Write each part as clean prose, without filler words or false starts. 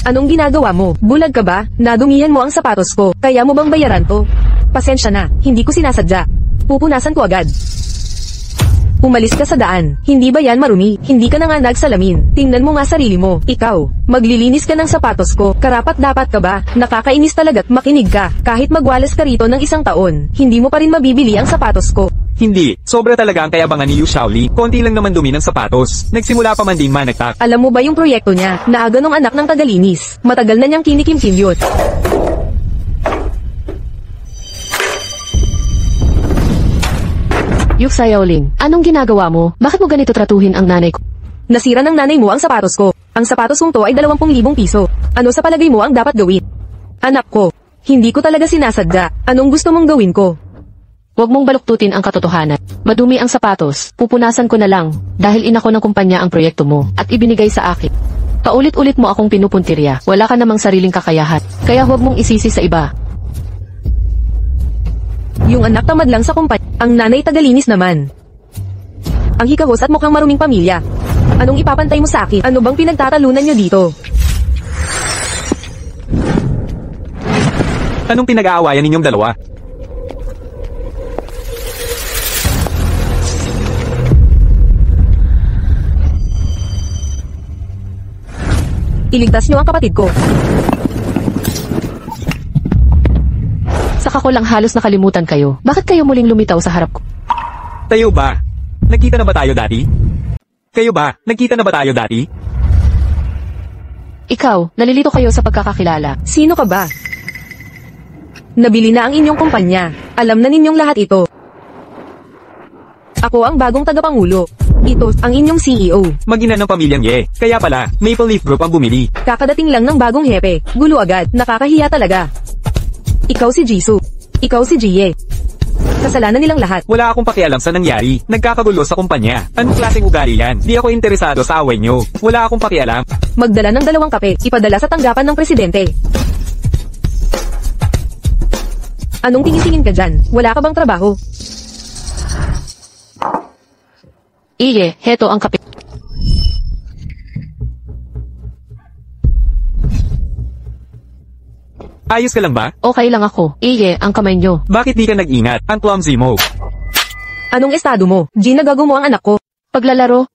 Anong ginagawa mo? Bulag ka ba? Nadumihan mo ang sapatos ko. Kaya mo bang bayaran to? Pasensya na, hindi ko sinasadya. Pupunasan ko agad. Umalis ka sa daan. Hindi ba yan marumi? Hindi ka na nga nagsalamin. Tingnan mo nga sarili mo. Ikaw, maglilinis ka ng sapatos ko. Karapat dapat ka ba? Nakakainis talaga't makinig ka. Kahit magwalas ka rito ng 1 taon, hindi mo pa rin mabibili ang sapatos ko. Hindi, sobra talaga ang kayabangan ni Yu Shaoli. Konti lang naman dumi ng sapatos. Nagsimula pa man din managtak. Alam mo ba yung proyekto niya? Naaga nung anak ng tagalinis. Matagal na niyang kinikim-kim yun. Yuk Xiaoling, anong ginagawa mo? Bakit mo ganito tratuhin ang nanay ko? Nasira ng nanay mo ang sapatos ko. Ang sapatos kong to ay 20,000 piso. Ano sa palagay mo ang dapat gawin? Anak ko, hindi ko talaga sinasadya. Anong gusto mong gawin ko? Huwag mong baluktutin ang katotohanan. Madumi ang sapatos, pupunasan ko na lang, dahil inako ng kumpanya ang proyekto mo, at ibinigay sa akin. Paulit-ulit mo akong pinupuntirya, wala ka namang sariling kakayahan, kaya huwag mong isisi sa iba. Yung anak tamad lang sa kumpanya, ang nanay tagalinis naman. Ang hikahos at mukhang maruming pamilya. Anong ipapantay mo sa akin? Ano bang pinagtatalunan nyo dito? Anong pinag-aawayan ninyong dalawa? Iligtas nyo ang kapatid ko. Saka ko lang halos nakalimutan kayo. Bakit kayo muling lumitaw sa harap ko? Tayo ba? Nagkita na ba tayo dati? Kayo ba? Nagkita na ba tayo dati? Ikaw, nalilito kayo sa pagkakakilala. Sino ka ba? Nabili na ang inyong kumpanya. Alam na ninyong lahat ito. Ako ang bagong tagapangulo. Ito, ang inyong CEO. Mag-ina ng pamilyang Ye. Kaya pala, Maple Leaf Group ang bumili. Kakadating lang ng bagong hepe. Gulo agad. Nakakahiya talaga. Ikaw si Jisoo. Ikaw si Jie. Kasalanan nilang lahat. Wala akong pakialam sa nangyari. Nagkakagulo sa kumpanya. Anong klaseng ugali yan? Di ako interesado sa away nyo. Wala akong pakialam. Magdala ng 2 kape. Ipadala sa tanggapan ng presidente. Anong tingin-tingin ka dyan? Wala ka bang trabaho? Iye, heto ang kape. Ayos ka lang ba? Okay lang ako. Iye, ang kamay nyo. Bakit di ka nag-ingat? Ang clumsy mo. Anong estado mo? Ginagago mo ang anak ko. Paglalaro?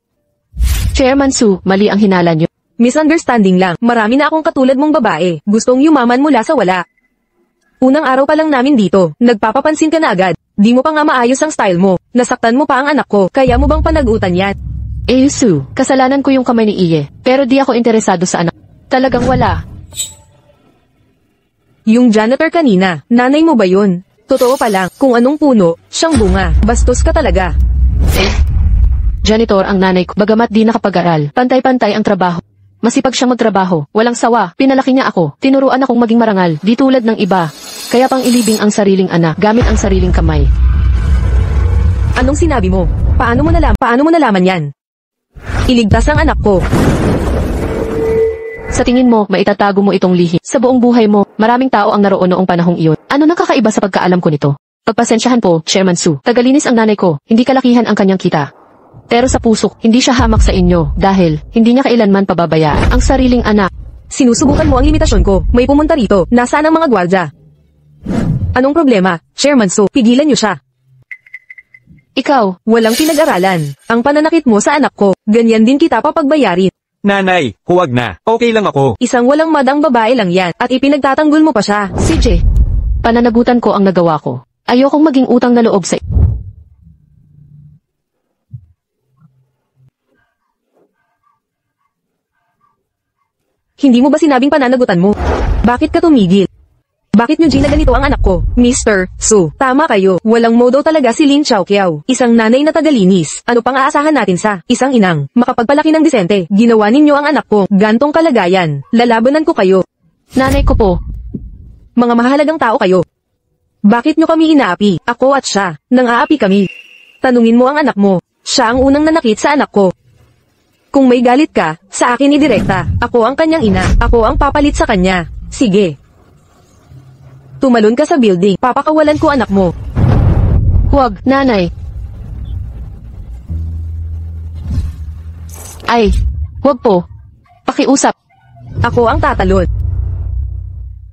Chairman Su, mali ang hinala nyo. Misunderstanding lang. Marami na akong katulad mong babae. Gustong yumaman mula sa wala. Unang araw pa lang namin dito. Nagpapapansin ka na agad. Di mo pa nga maayos ang style mo. Nasaktan mo pa ang anak ko. Kaya mo bang panagutan yan? Su, kasalanan ko yung kamay ni Iye. Pero di ako interesado sa anak. Talagang wala. Yung janitor kanina, nanay mo ba yun? Totoo pa lang, kung anong puno, siyang bunga. Bastos ka talaga. Janitor ang nanay ko, bagamat di nakapag-aral. Pantay-pantay ang trabaho. Masipag siyang magtrabaho, walang sawa. Pinalaki niya ako, tinuruan akong maging marangal, di tulad ng iba. Kaya pang ilibing ang sariling anak, gamit ang sariling kamay. Anong sinabi mo? Paano mo nalaman yan? Iligtas ang anak ko. Sa tingin mo, maitatago mo itong lihim. Sa buong buhay mo, maraming tao ang naroon noong panahong iyon. Ano nakakaiba sa pagkaalam ko nito? Pagpasensyahan po, Chairman Su. Tagalinis ang nanay ko, hindi kalakihan ang kanyang kita. Pero sa puso, hindi siya hamak sa inyo, dahil hindi niya kailanman pababayaan ang sariling anak. Sinusubukan mo ang limitasyon ko. May pumunta rito. Nasaan ang mga gwardya? Anong problema? Chairman Su, pigilan niyo siya. Ikaw, walang pinag-aralan. Ang pananakit mo sa anak ko, ganyan din kita papagbayarin. Nanay, huwag na. Okay lang ako. Isang walang madang babae lang yan, at ipinagtatanggol mo pa siya. CJ, pananagutan ko ang nagawa ko. Ayokong maging utang na loob sa... Hindi mo ba sinabing pananagutan mo? Bakit ka tumigil? Bakit nyo ginaganito ang anak ko? Mr. Su, tama kayo. Walang modo talaga si Lin Xiaoqiao. Isang nanay na tagalinis. Ano pang aasahan natin sa isang inang? Makapagpalaki ng disente. Ginawa ninyo ang anak ko. Gantong kalagayan. Lalabanan ko kayo. Nanay ko po. Mga mahalagang tao kayo. Bakit nyo kami inaapi? Ako at siya. Nang-aapi kami. Tanungin mo ang anak mo. Siya ang unang nanakit sa anak ko. Kung may galit ka, sa akin idirekta. Ako ang kanyang ina. Ako ang papalit sa kanya. Sige. Tumalon ka sa building. Papakawalan ko anak mo. Huwag, nanay. Ay, huwag po. Pakiusap. Ako ang tatalon.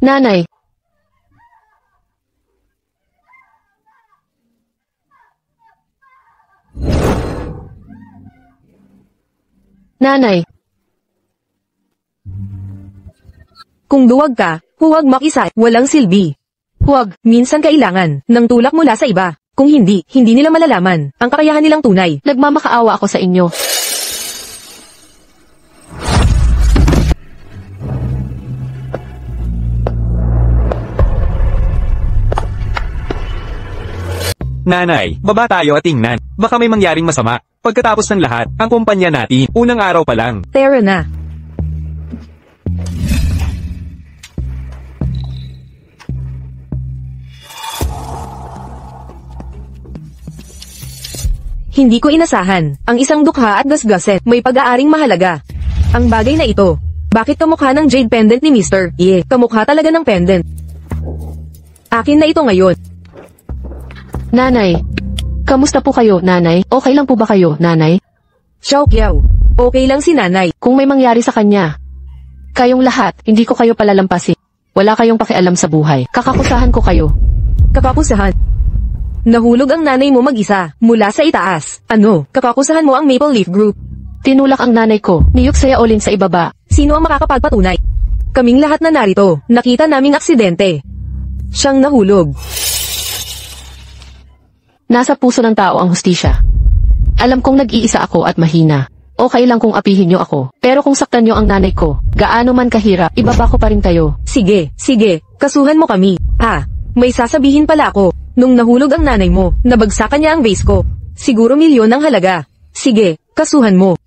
Nanay. Nanay. Kung duwag ka, huwag makisa, walang silbi. Huwag, minsan kailangan, ng tulak mula sa iba. Kung hindi, hindi nila malalaman, ang kakayahan nilang tunay. Nagmamakaawa ako sa inyo. Nanay, baba tayo at tingnan. Baka may mangyaring masama. Pagkatapos ng lahat, ang kumpanya natin, unang araw pa lang. Tara na. Hindi ko inasahan, ang isang dukha at gasgaset, may pag-aaring mahalaga. Ang bagay na ito, bakit kamukha ng jade pendant ni Mr. Ye, kamukha talaga ng pendant. Akin na ito ngayon. Nanay. Kamusta po kayo, nanay? Okay lang po ba kayo, nanay? Xiao Qiao, okay lang si nanay. Kung may mangyari sa kanya, kayong lahat, hindi ko kayo palalampasin. Wala kayong pakialam sa buhay. Kakakusahan ko kayo. Kakakusahan. Nahulog ang nanay mo mag-isa, mula sa itaas. Ano, kakakusahan mo ang Maple Leaf Group. Tinulak ang nanay ko, niyok saya ulin sa ibaba. Sino ang makakapagpatunay? Kaming lahat na narito, nakita naming aksidente. Siyang nahulog. Nasa puso ng tao ang hustisya. Alam kong nag-iisa ako at mahina. Okay lang kung apihin niyo ako. Pero kung saktan niyo ang nanay ko, gaano man kahirap, ibaba ko pa rin kayo. Sige, kasuhan mo kami. May sasabihin pala ako. Nung nahulog ang nanay mo, nabagsakan niya ang vase ko. Siguro milyon ang halaga. Sige, kasuhan mo.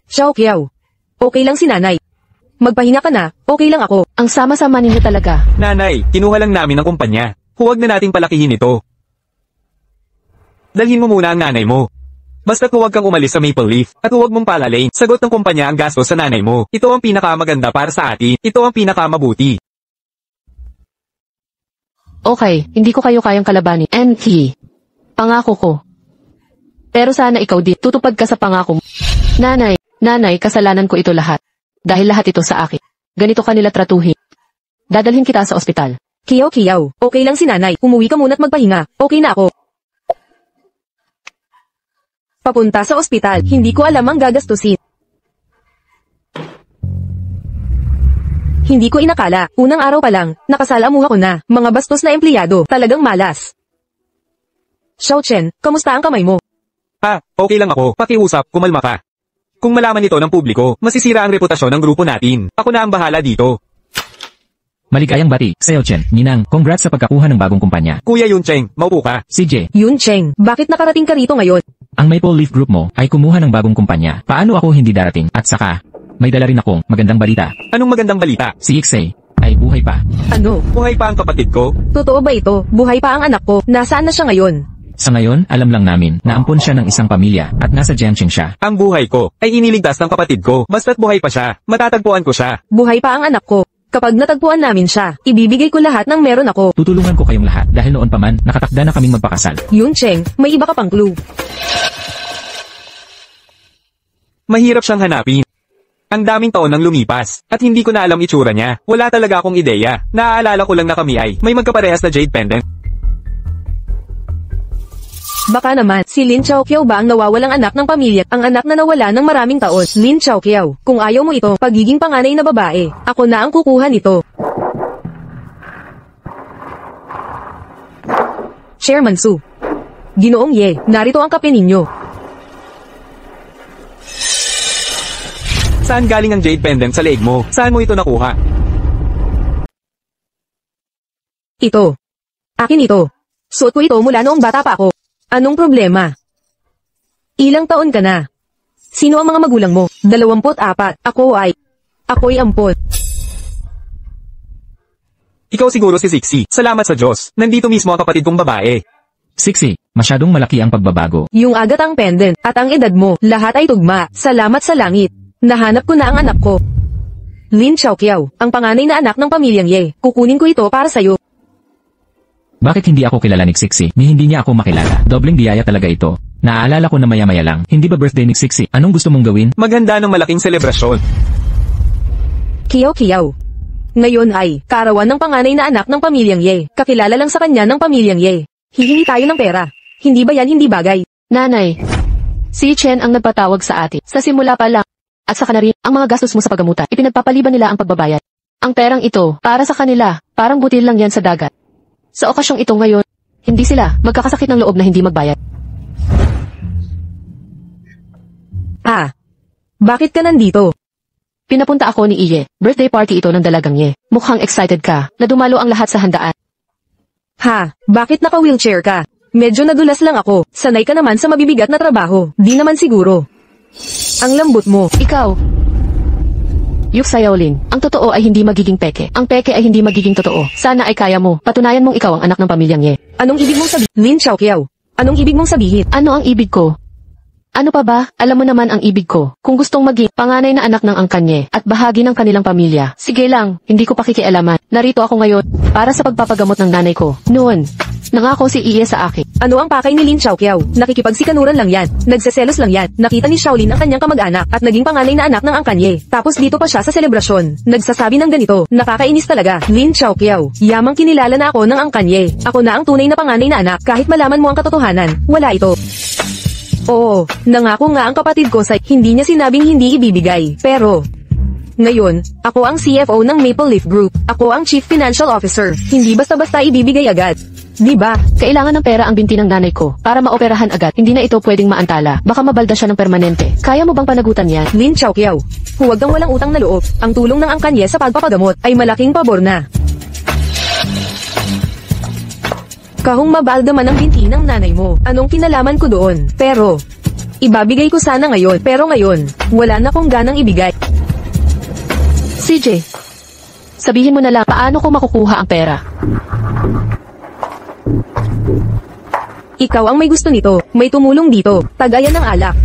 Xiao Qiao. Okay lang si nanay. Magpahinga ka na, okay lang ako. Ang sama-sama ninyo talaga. Nanay, kinuha lang namin ang kumpanya. Huwag na nating palakihin ito. Dalhin mo muna ang nanay mo. Basta't huwag kang umalis sa Maple Leaf, at huwag mong palalain. Sagot ng kumpanya ang gasto sa nanay mo. Ito ang pinakamaganda para sa atin. Ito ang pinakamabuti. Okay, hindi ko kayo kayang kalabanin. NT. Pangako ko. Pero sana ikaw din, tutupad ka sa pangako mo. Nanay, kasalanan ko ito lahat. Dahil lahat ito sa akin. Ganito kanila tratuhin. Dadalhin kita sa ospital. Qiao, okay lang si nanay. Umuwi ka muna at magpahinga. Okay na ako. Papunta sa ospital, hindi ko alam ang gagastusin. Hindi ko inakala, unang araw pa lang, nakasalamuha ko na, mga bastos na empleyado, talagang malas. Xiao Chen, kamusta ang kamay mo? Okay lang ako, pakiusap, kumalma ka. Kung malaman ito ng publiko, masisira ang reputasyon ng grupo natin. Ako na ang bahala dito. Maligayang bati, Xiao Chen, Ninang, congrats sa pagkakuha ng bagong kumpanya. Kuya Yun Cheng, maupo ka. CJ, Yun Cheng, bakit nakarating ka rito ngayon? ang Maple Leaf Group mo ay kumuha ng bagong kumpanya. Paano ako hindi darating? At saka, may dala rin akong magandang balita. Anong magandang balita? Si Ixay ay buhay pa. Ano? Buhay pa ang kapatid ko? Totoo ba ito? Buhay pa ang anak ko, nasaan na siya ngayon? Sa ngayon, alam lang namin na ampon siya ng isang pamilya at nasa Jiangxing siya. Ang buhay ko ay iniligtas ng kapatid ko. Basta't buhay pa siya, matatagpuan ko siya. Buhay pa ang anak ko. Kapag natagpuan namin siya, ibibigay ko lahat ng meron ako. Tutulungan ko kayong lahat dahil noon pa man, nakatakda na kaming magpakasal. Yun Cheng, may iba ka pang clue. Mahirap siyang hanapin. Ang daming taon nang lumipas, at hindi ko na alam itsura niya. Wala talaga akong ideya. Naaalala ko lang na kami ay may magkaparehas na jade pendant. Baka naman, si Lin Xiaoqiao ba ang nawawalang anak ng pamilya, ang anak na nawala ng maraming taon? Lin Xiaoqiao, kung ayaw mo ito, pagiging panganay na babae, ako na ang kukuha nito. Chairman Su. Ginoong Ye, narito ang kape ninyo. Saan galing ang jade pendant sa leeg mo? Saan mo ito nakuha? Ito. Akin ito. Suot ko ito mula noong bata pa ako. Anong problema? Ilang taon ka na? Sino ang mga magulang mo? 24. Ako'y 10. Ikaw siguro si Sixi. Salamat sa Diyos. Nandito mismo ang kapatid kong babae. Sixi, masyadong malaki ang pagbabago. Yung agat ang pendant, at ang edad mo, lahat ay tugma. Salamat sa langit. Nahanap ko na ang anak ko. Lin Xiaoqiao, ang panganay na anak ng pamilyang Ye. Kukunin ko ito para sa'yo. Bakit hindi ako kilala ni Sixi? Ni hindi niya ako makilala. Dobleng biyaya talaga ito. Naaalala ko na maya-maya lang. Hindi ba birthday ni Sixi? Anong gusto mong gawin? Maghanda ng malaking selebrasyon. Kiyaw. Ngayon ay, karawan ng panganay na anak ng pamilyang Ye. Kakilala lang sa kanya ng pamilyang Ye. Hihingi tayo ng pera. Hindi ba yan hindi bagay? Nanay, si Chen ang nagpatawag sa atin. Sa simula pa lang. At saka na rin, ang mga gastos mo sa paggamutan, ipinagpapaliban nila ang pagbabayad. Ang perang ito, para sa kanila, parang butil lang yan sa dagat. Sa okasyong ito ngayon, hindi sila magkakasakit ng loob na hindi magbayad. Bakit ka nandito? Pinapunta ako ni Iye. Birthday party ito ng dalagang Ye. Mukhang excited ka, na dumalo ang lahat sa handaan. Bakit naka-wheelchair ka? Medyo nadulas lang ako. Sanay ka naman sa mabibigat na trabaho. Di naman siguro. Ang lambot mo. Ikaw, Yuk Xiaolin, ang totoo ay hindi magiging peke. Ang peke ay hindi magiging totoo. Sana ay kaya mo. Patunayan mong ikaw ang anak ng pamilyang Ye. Anong ibig mong sabihin? Lin Xiaoqiao. Anong ibig mong sabihin? Ano ang ibig ko? Ano pa ba? Alam mo naman ang ibig ko. Kung gustong maging panganay na anak ng angkanye at bahagi ng kanilang pamilya, sige lang, hindi ko pakikialaman. Narito ako ngayon para sa pagpapagamot ng nanay ko. Noon, nangako si Iye sa akin. Ano ang pakay ni Lin Xiaoqiao? Nakikipagsikanuran lang yan. Nagseselos lang yan. Nakita ni Shaolin ang kanyang kamag-anak at naging panganay na anak ng angkanye. Tapos dito pa siya sa selebrasyon. Nagsasabi ng ganito. Nakakainis talaga. Lin Xiaoqiao, yamang kinilala na ako ng angkanye. Ako na ang tunay na panganay na anak. Kahit malaman mo ang katotohanan, wala ito. Oo, nangako nga ang kapatid ko sa hindi niya sinabing hindi ibibigay. Pero, ngayon, ako ang CFO ng Maple Leaf Group. Ako ang Chief Financial Officer. Hindi basta-basta ibibigay agad. Diba? Kailangan ng pera ang binti ng nanay ko para maoperahan agad. Hindi na ito pwedeng maantala. Baka mabalda siya ng permanente. Kaya mo bang panagutan yan? Lin Xiaoqiao, huwag kang walang utang na loob. Ang tulong ng angkanye sa pagpapagamot ay malaking pabor na. Kahong mabalda man ang binti ng nanay mo, anong kinalaman ko doon? Pero, ibabigay ko sana ngayon. Pero ngayon, wala na kong ganang ibigay. CJ, sabihin mo na lang paano ko makukuha ang pera. Ikaw ang may gusto nito. May tumulong dito. Tagayan ng alak.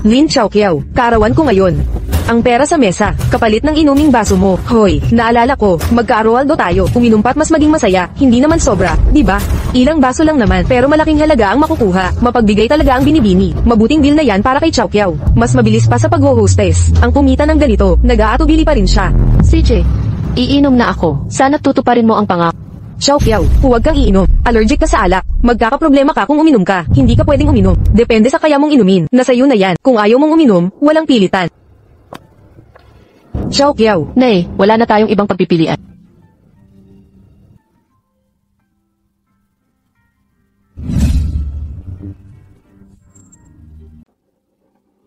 Lin Xiaoqiao, karawan ko ngayon. Ang pera sa mesa, kapalit ng inuming baso mo. Hoy, naalala ko, magka-Aroaldo tayo. Uminom pa't mas maging masaya, hindi naman sobra, di ba? Ilang baso lang naman, pero malaking halaga ang makukuha. Mapagbigay talaga ang binibini. Mabuting deal na yan para kay Xiaoqiao. Mas mabilis pa sa pag-hostess. Ang kumita ng ganito, nag-aatubili pa rin siya. CJ, iinom na ako. Sana tutuparin mo ang pangako. Xiaoqiao, huwag kang iinom. Allergic ka sa alak. Magkakaproblema ka kung uminom ka. Hindi ka pwedeng uminom. Depende sa kaya mong inumin. Nasa iyo na yan. Kung ayaw mong uminom, walang pilitan. Xiaoqiao. Nay, wala na tayong ibang pagpipilian.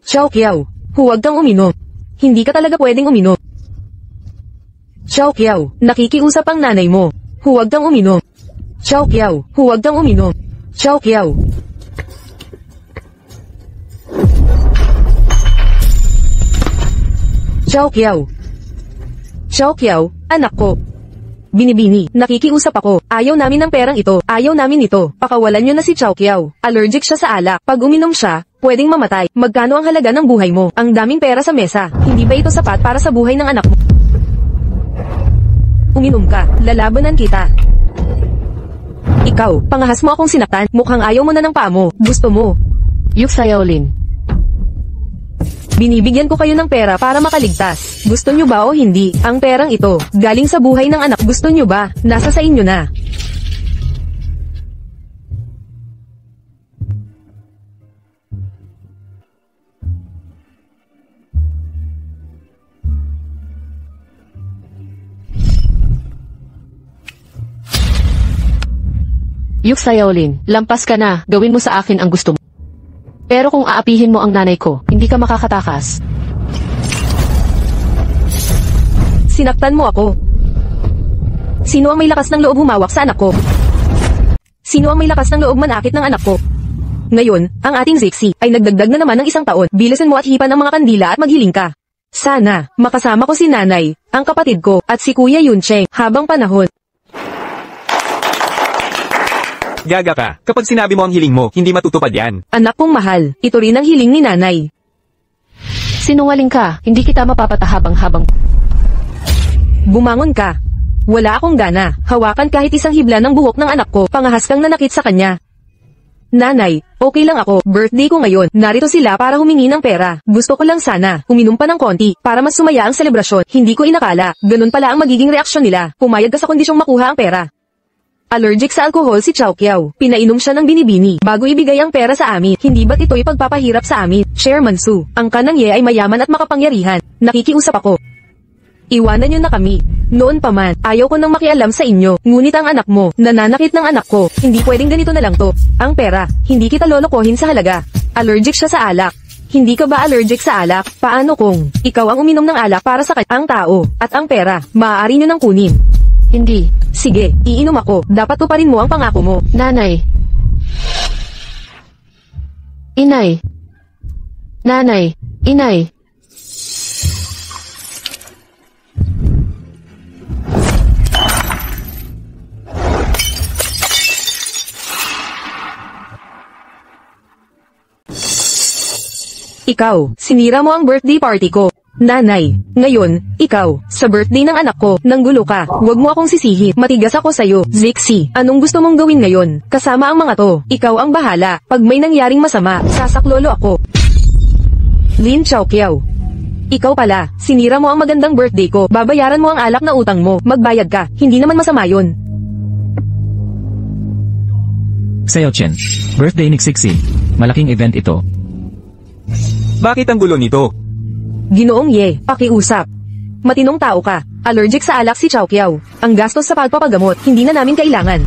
Xiaoqiao, huwag kang uminom. Hindi ka talaga pwedeng uminom. Xiaoqiao, nakikiusap ang nanay mo. Huwag kang uminom. Xiaoqiao, huwag kang uminom. Xiaoqiao. Xiaoqiao, anak ko. Binibini, nakikiusap ako. Ayaw namin ng perang ito. Ayaw namin ito. Pakawalan nyo na si Xiaoqiao. Allergic siya sa alak. Pag uminom siya, pwedeng mamatay. Magkano ang halaga ng buhay mo? Ang daming pera sa mesa. Hindi ba ito sapat para sa buhay ng anak mo? Uminom ka. Lalabanan kita. Ikaw, pangahas mo akong sinaktan. Mukhang ayaw mo na ng paa mo. Gusto mo. Yuk Xiaolin. Binibigyan ko kayo ng pera para makaligtas. Gusto nyo ba o hindi? Ang perang ito, galing sa buhay ng anak. Gusto nyo ba? Nasa sa inyo na. Yuk Xiaolin, lampas ka na. Gawin mo sa akin ang gusto mo. Pero kung aapihin mo ang nanay ko, hindi ka makakatakas. Sinaktan mo ako. Sino ang may lakas ng loob humawak sa anak ko? Sino ang may lakas ng loob manakit ng anak ko? Ngayon, ang ating Zixi ay nagdagdag na naman ng isang taon. Bilisan mo at hipan ang mga kandila at maghiling ka. Sana, makasama ko si nanay, ang kapatid ko, at si Kuya Yuncheng habang panahon. Gaga ka. Kapag sinabi mo ang hiling mo, hindi matutupad yan. Anak kong mahal, ito rin ang hiling ni nanay. Sinungaling ka, hindi kita mapapatahabang-habang. Bumangon ka. Wala akong gana. Hawakan kahit isang hibla ng buhok ng anak ko. Pangahas kang nanakit sa kanya. Nanay, okay lang ako, birthday ko ngayon, narito sila para humingi ng pera. Gusto ko lang sana, uminom pa ng konti, para mas sumaya ang selebrasyon. Hindi ko inakala, ganun pala ang magiging reaksyon nila. Pumayag ka sa kondisyong makuha ang pera. Allergic sa alcohol si Chow Kiao. Pinainom siya ng binibini, bago ibigay ang pera sa amin. Hindi ba't ito'y pagpapahirap sa amin? Chairman Su, ang kanang Ye ay mayaman at makapangyarihan. Nakikiusap ako. Iwanan niyo na kami. Noon pa man, ayaw ko nang makialam sa inyo. Ngunit ang anak mo, nananakit ng anak ko. Hindi pwedeng ganito na lang to. Ang pera, hindi kita lolokohin sa halaga. Allergic siya sa alak. Hindi ka ba allergic sa alak? Paano kung ikaw ang uminom ng alak para sa ang tao, at ang pera, maaari niyo nang kunin? Hindi. Sige, iinom ako. Dapat tuparin mo ang pangako mo. Nanay. Inay. Nanay. Inay. Ikaw, sinira mo ang birthday party ko. Nanay, ngayon, ikaw, sa birthday ng anak ko, nanggulo ka. Huwag mo akong sisihin. Matigas ako sa'yo. Zixi, anong gusto mong gawin ngayon? Kasama ang mga to. Ikaw ang bahala. Pag may nangyaring masama, sasaklolo ako. Lin Chow Kiao. Ikaw pala, sinira mo ang magandang birthday ko. Babayaran mo ang alak na utang mo. Magbayad ka. Hindi naman masama yun. Xiao Chen, birthday ni Sixi. Malaking event ito. Bakit ang gulo nito? Ginoong Ye, pakiusap. Matinong tao ka. Allergic sa alak si Chow Kiao. Ang gastos sa pagpapagamot, hindi na namin kailangan.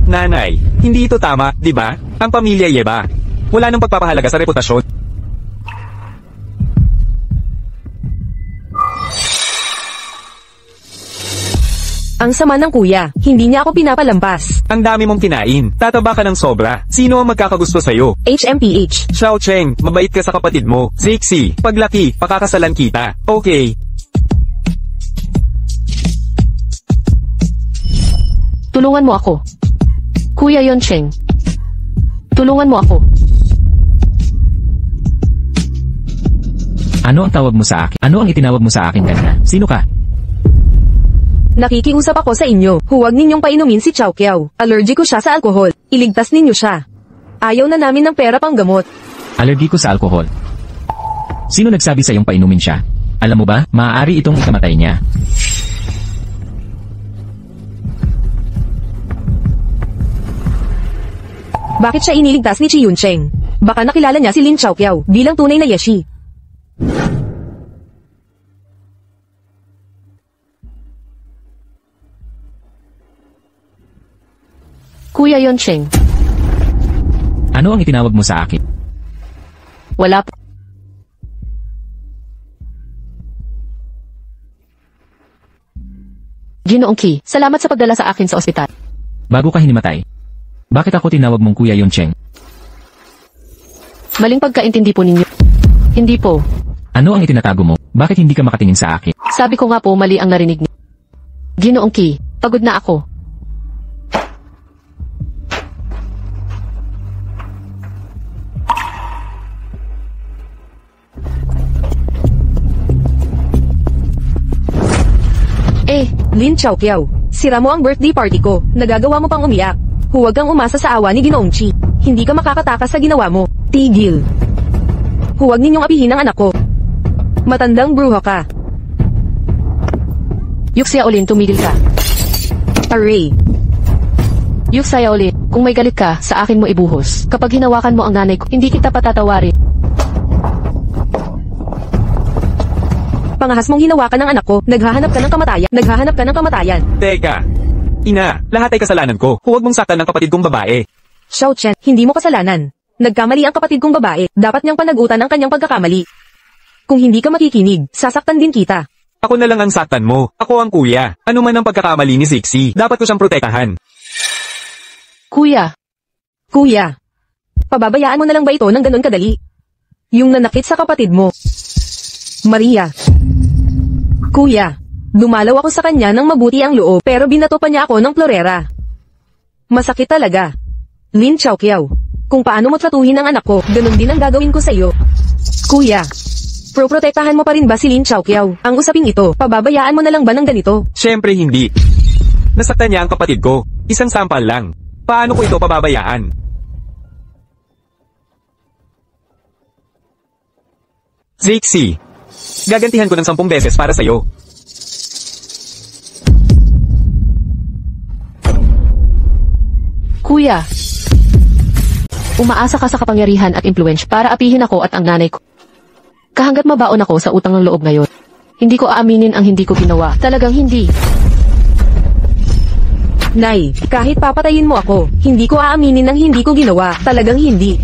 Nanay, hindi ito tama, di ba? Ang pamilya Ye ba? Wala nang pagpapahalaga sa reputasyon. Ang sama ng kuya, hindi niya ako pinapalampas. Ang dami mong kinain. Tataba ka ng sobra. Sino ang magkakagusto sa'yo? HMPH. Xiao Cheng, mabait ka sa kapatid mo. Zixi, paglaki, pakakasalan kita. Okay. Tulungan mo ako. Kuya Yoncheng. Tulungan mo ako. Ano ang tawag mo sa akin? Ano ang itinawag mo sa akin kanina? Sino ka? Nakikiusap ako sa inyo. Huwag ninyong painumin si Chow Kiao. Allergic ko siya sa alkohol. Iligtas ninyo siya. Ayaw na namin ng pera pang gamot. Alergi ko sa alkohol. Sino nagsabi sa iyong painumin siya? Alam mo ba, maaari itong ikamatay niya. Bakit siya iniligtas ni Chi Yuncheng? Baka nakilala niya si Lin Chow Kiao bilang tunay na yeshi. Kuya Yoncheng. Ano ang itinawag mo sa akin? Wala po. Ginoong Ki, salamat sa pagdala sa akin sa ospital. Bago ka hinimatay. Bakit ako tinawag mong Kuya Yoncheng? Maling pagkaintindi po ninyo. Hindi po. Ano ang itinatago mo? Bakit hindi ka makatingin sa akin? Sabi ko nga po mali ang narinig niyo. Ginoong Ki, pagod na ako. Lin Chow Kiao, sira mo ang birthday party ko. Nagagawa mo pang umiyak. Huwag kang umasa sa awa ni Ginoong Chi. Hindi ka makakatakas sa ginawa mo. Tigil. Huwag ninyong apihin ang anak ko. Matandang bruha ka. Yuxia Olin, tumigil ka. Array. Yuxia Olin, kung may galit ka, sa akin mo ibuhos. Kapag hinawakan mo ang nanay ko, hindi kita patatawarin. Pangahas mong hinawakan ng anak ko, naghahanap ka ng kamatayan. Naghahanap ka ng kamatayan. Teka. Ina, lahat ay kasalanan ko. Huwag mong saktan ng kapatid kong babae. Xiao Chen, hindi mo kasalanan. Nagkamali ang kapatid kong babae. Dapat niyang panagutan ang kanyang pagkakamali. Kung hindi ka makikinig, sasaktan din kita. Ako na lang ang saktan mo. Ako ang kuya. Ano man ang pagkakamali ni Sixi, dapat ko siyang protektahan. Kuya. Kuya. Pababayaan mo na lang ba ito ng ganun kadali? Yung nanakit sa kapatid mo. Maria. Kuya, dumalaw ako sa kanya ng mabuti ang loob pero binato pa niya ako ng florera. Masakit talaga. Lin Chow Kiao, kung paano mo tratuhin ang anak ko, ganun din ang gagawin ko sa iyo. Kuya, proprotektahan mo pa rin ba si Lin Chow Kiao? Ang usaping ito, pababayaan mo na lang ba ng ganito? Siyempre hindi. Nasaktan niya ang kapatid ko. Isang sampal lang. Paano ko ito pababayaan? Zixi, gagantihan ko ng 10 beses para sa'yo. Kuya, umaasa ka sa kapangyarihan at impluwensya para apihin ako at ang nanay ko. Kahanggat mabaon ako sa utang ng loob ngayon, hindi ko aaminin ang hindi ko ginawa. Talagang hindi. Nay, kahit papatayin mo ako, hindi ko aaminin ng hindi ko ginawa. Talagang hindi.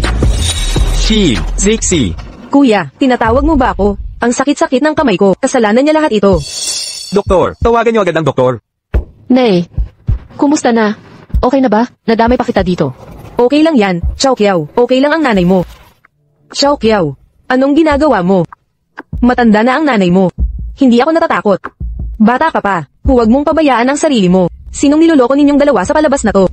Shi, Zixi. Kuya, tinatawag mo ba ako? Ang sakit-sakit ng kamay ko. Kasalanan niya lahat ito. Doktor, tawagan niyo agad ang doktor. Nay, kumusta na? Okay na ba? Nadamay pa kita dito. Okay lang yan, Xiao Qiao. Okay lang ang nanay mo. Xiao Qiao, anong ginagawa mo? Matanda na ang nanay mo. Hindi ako natatakot. Bata ka pa, huwag mong pabayaan ang sarili mo. Sinong niloloko ninyong dalawa sa palabas na to?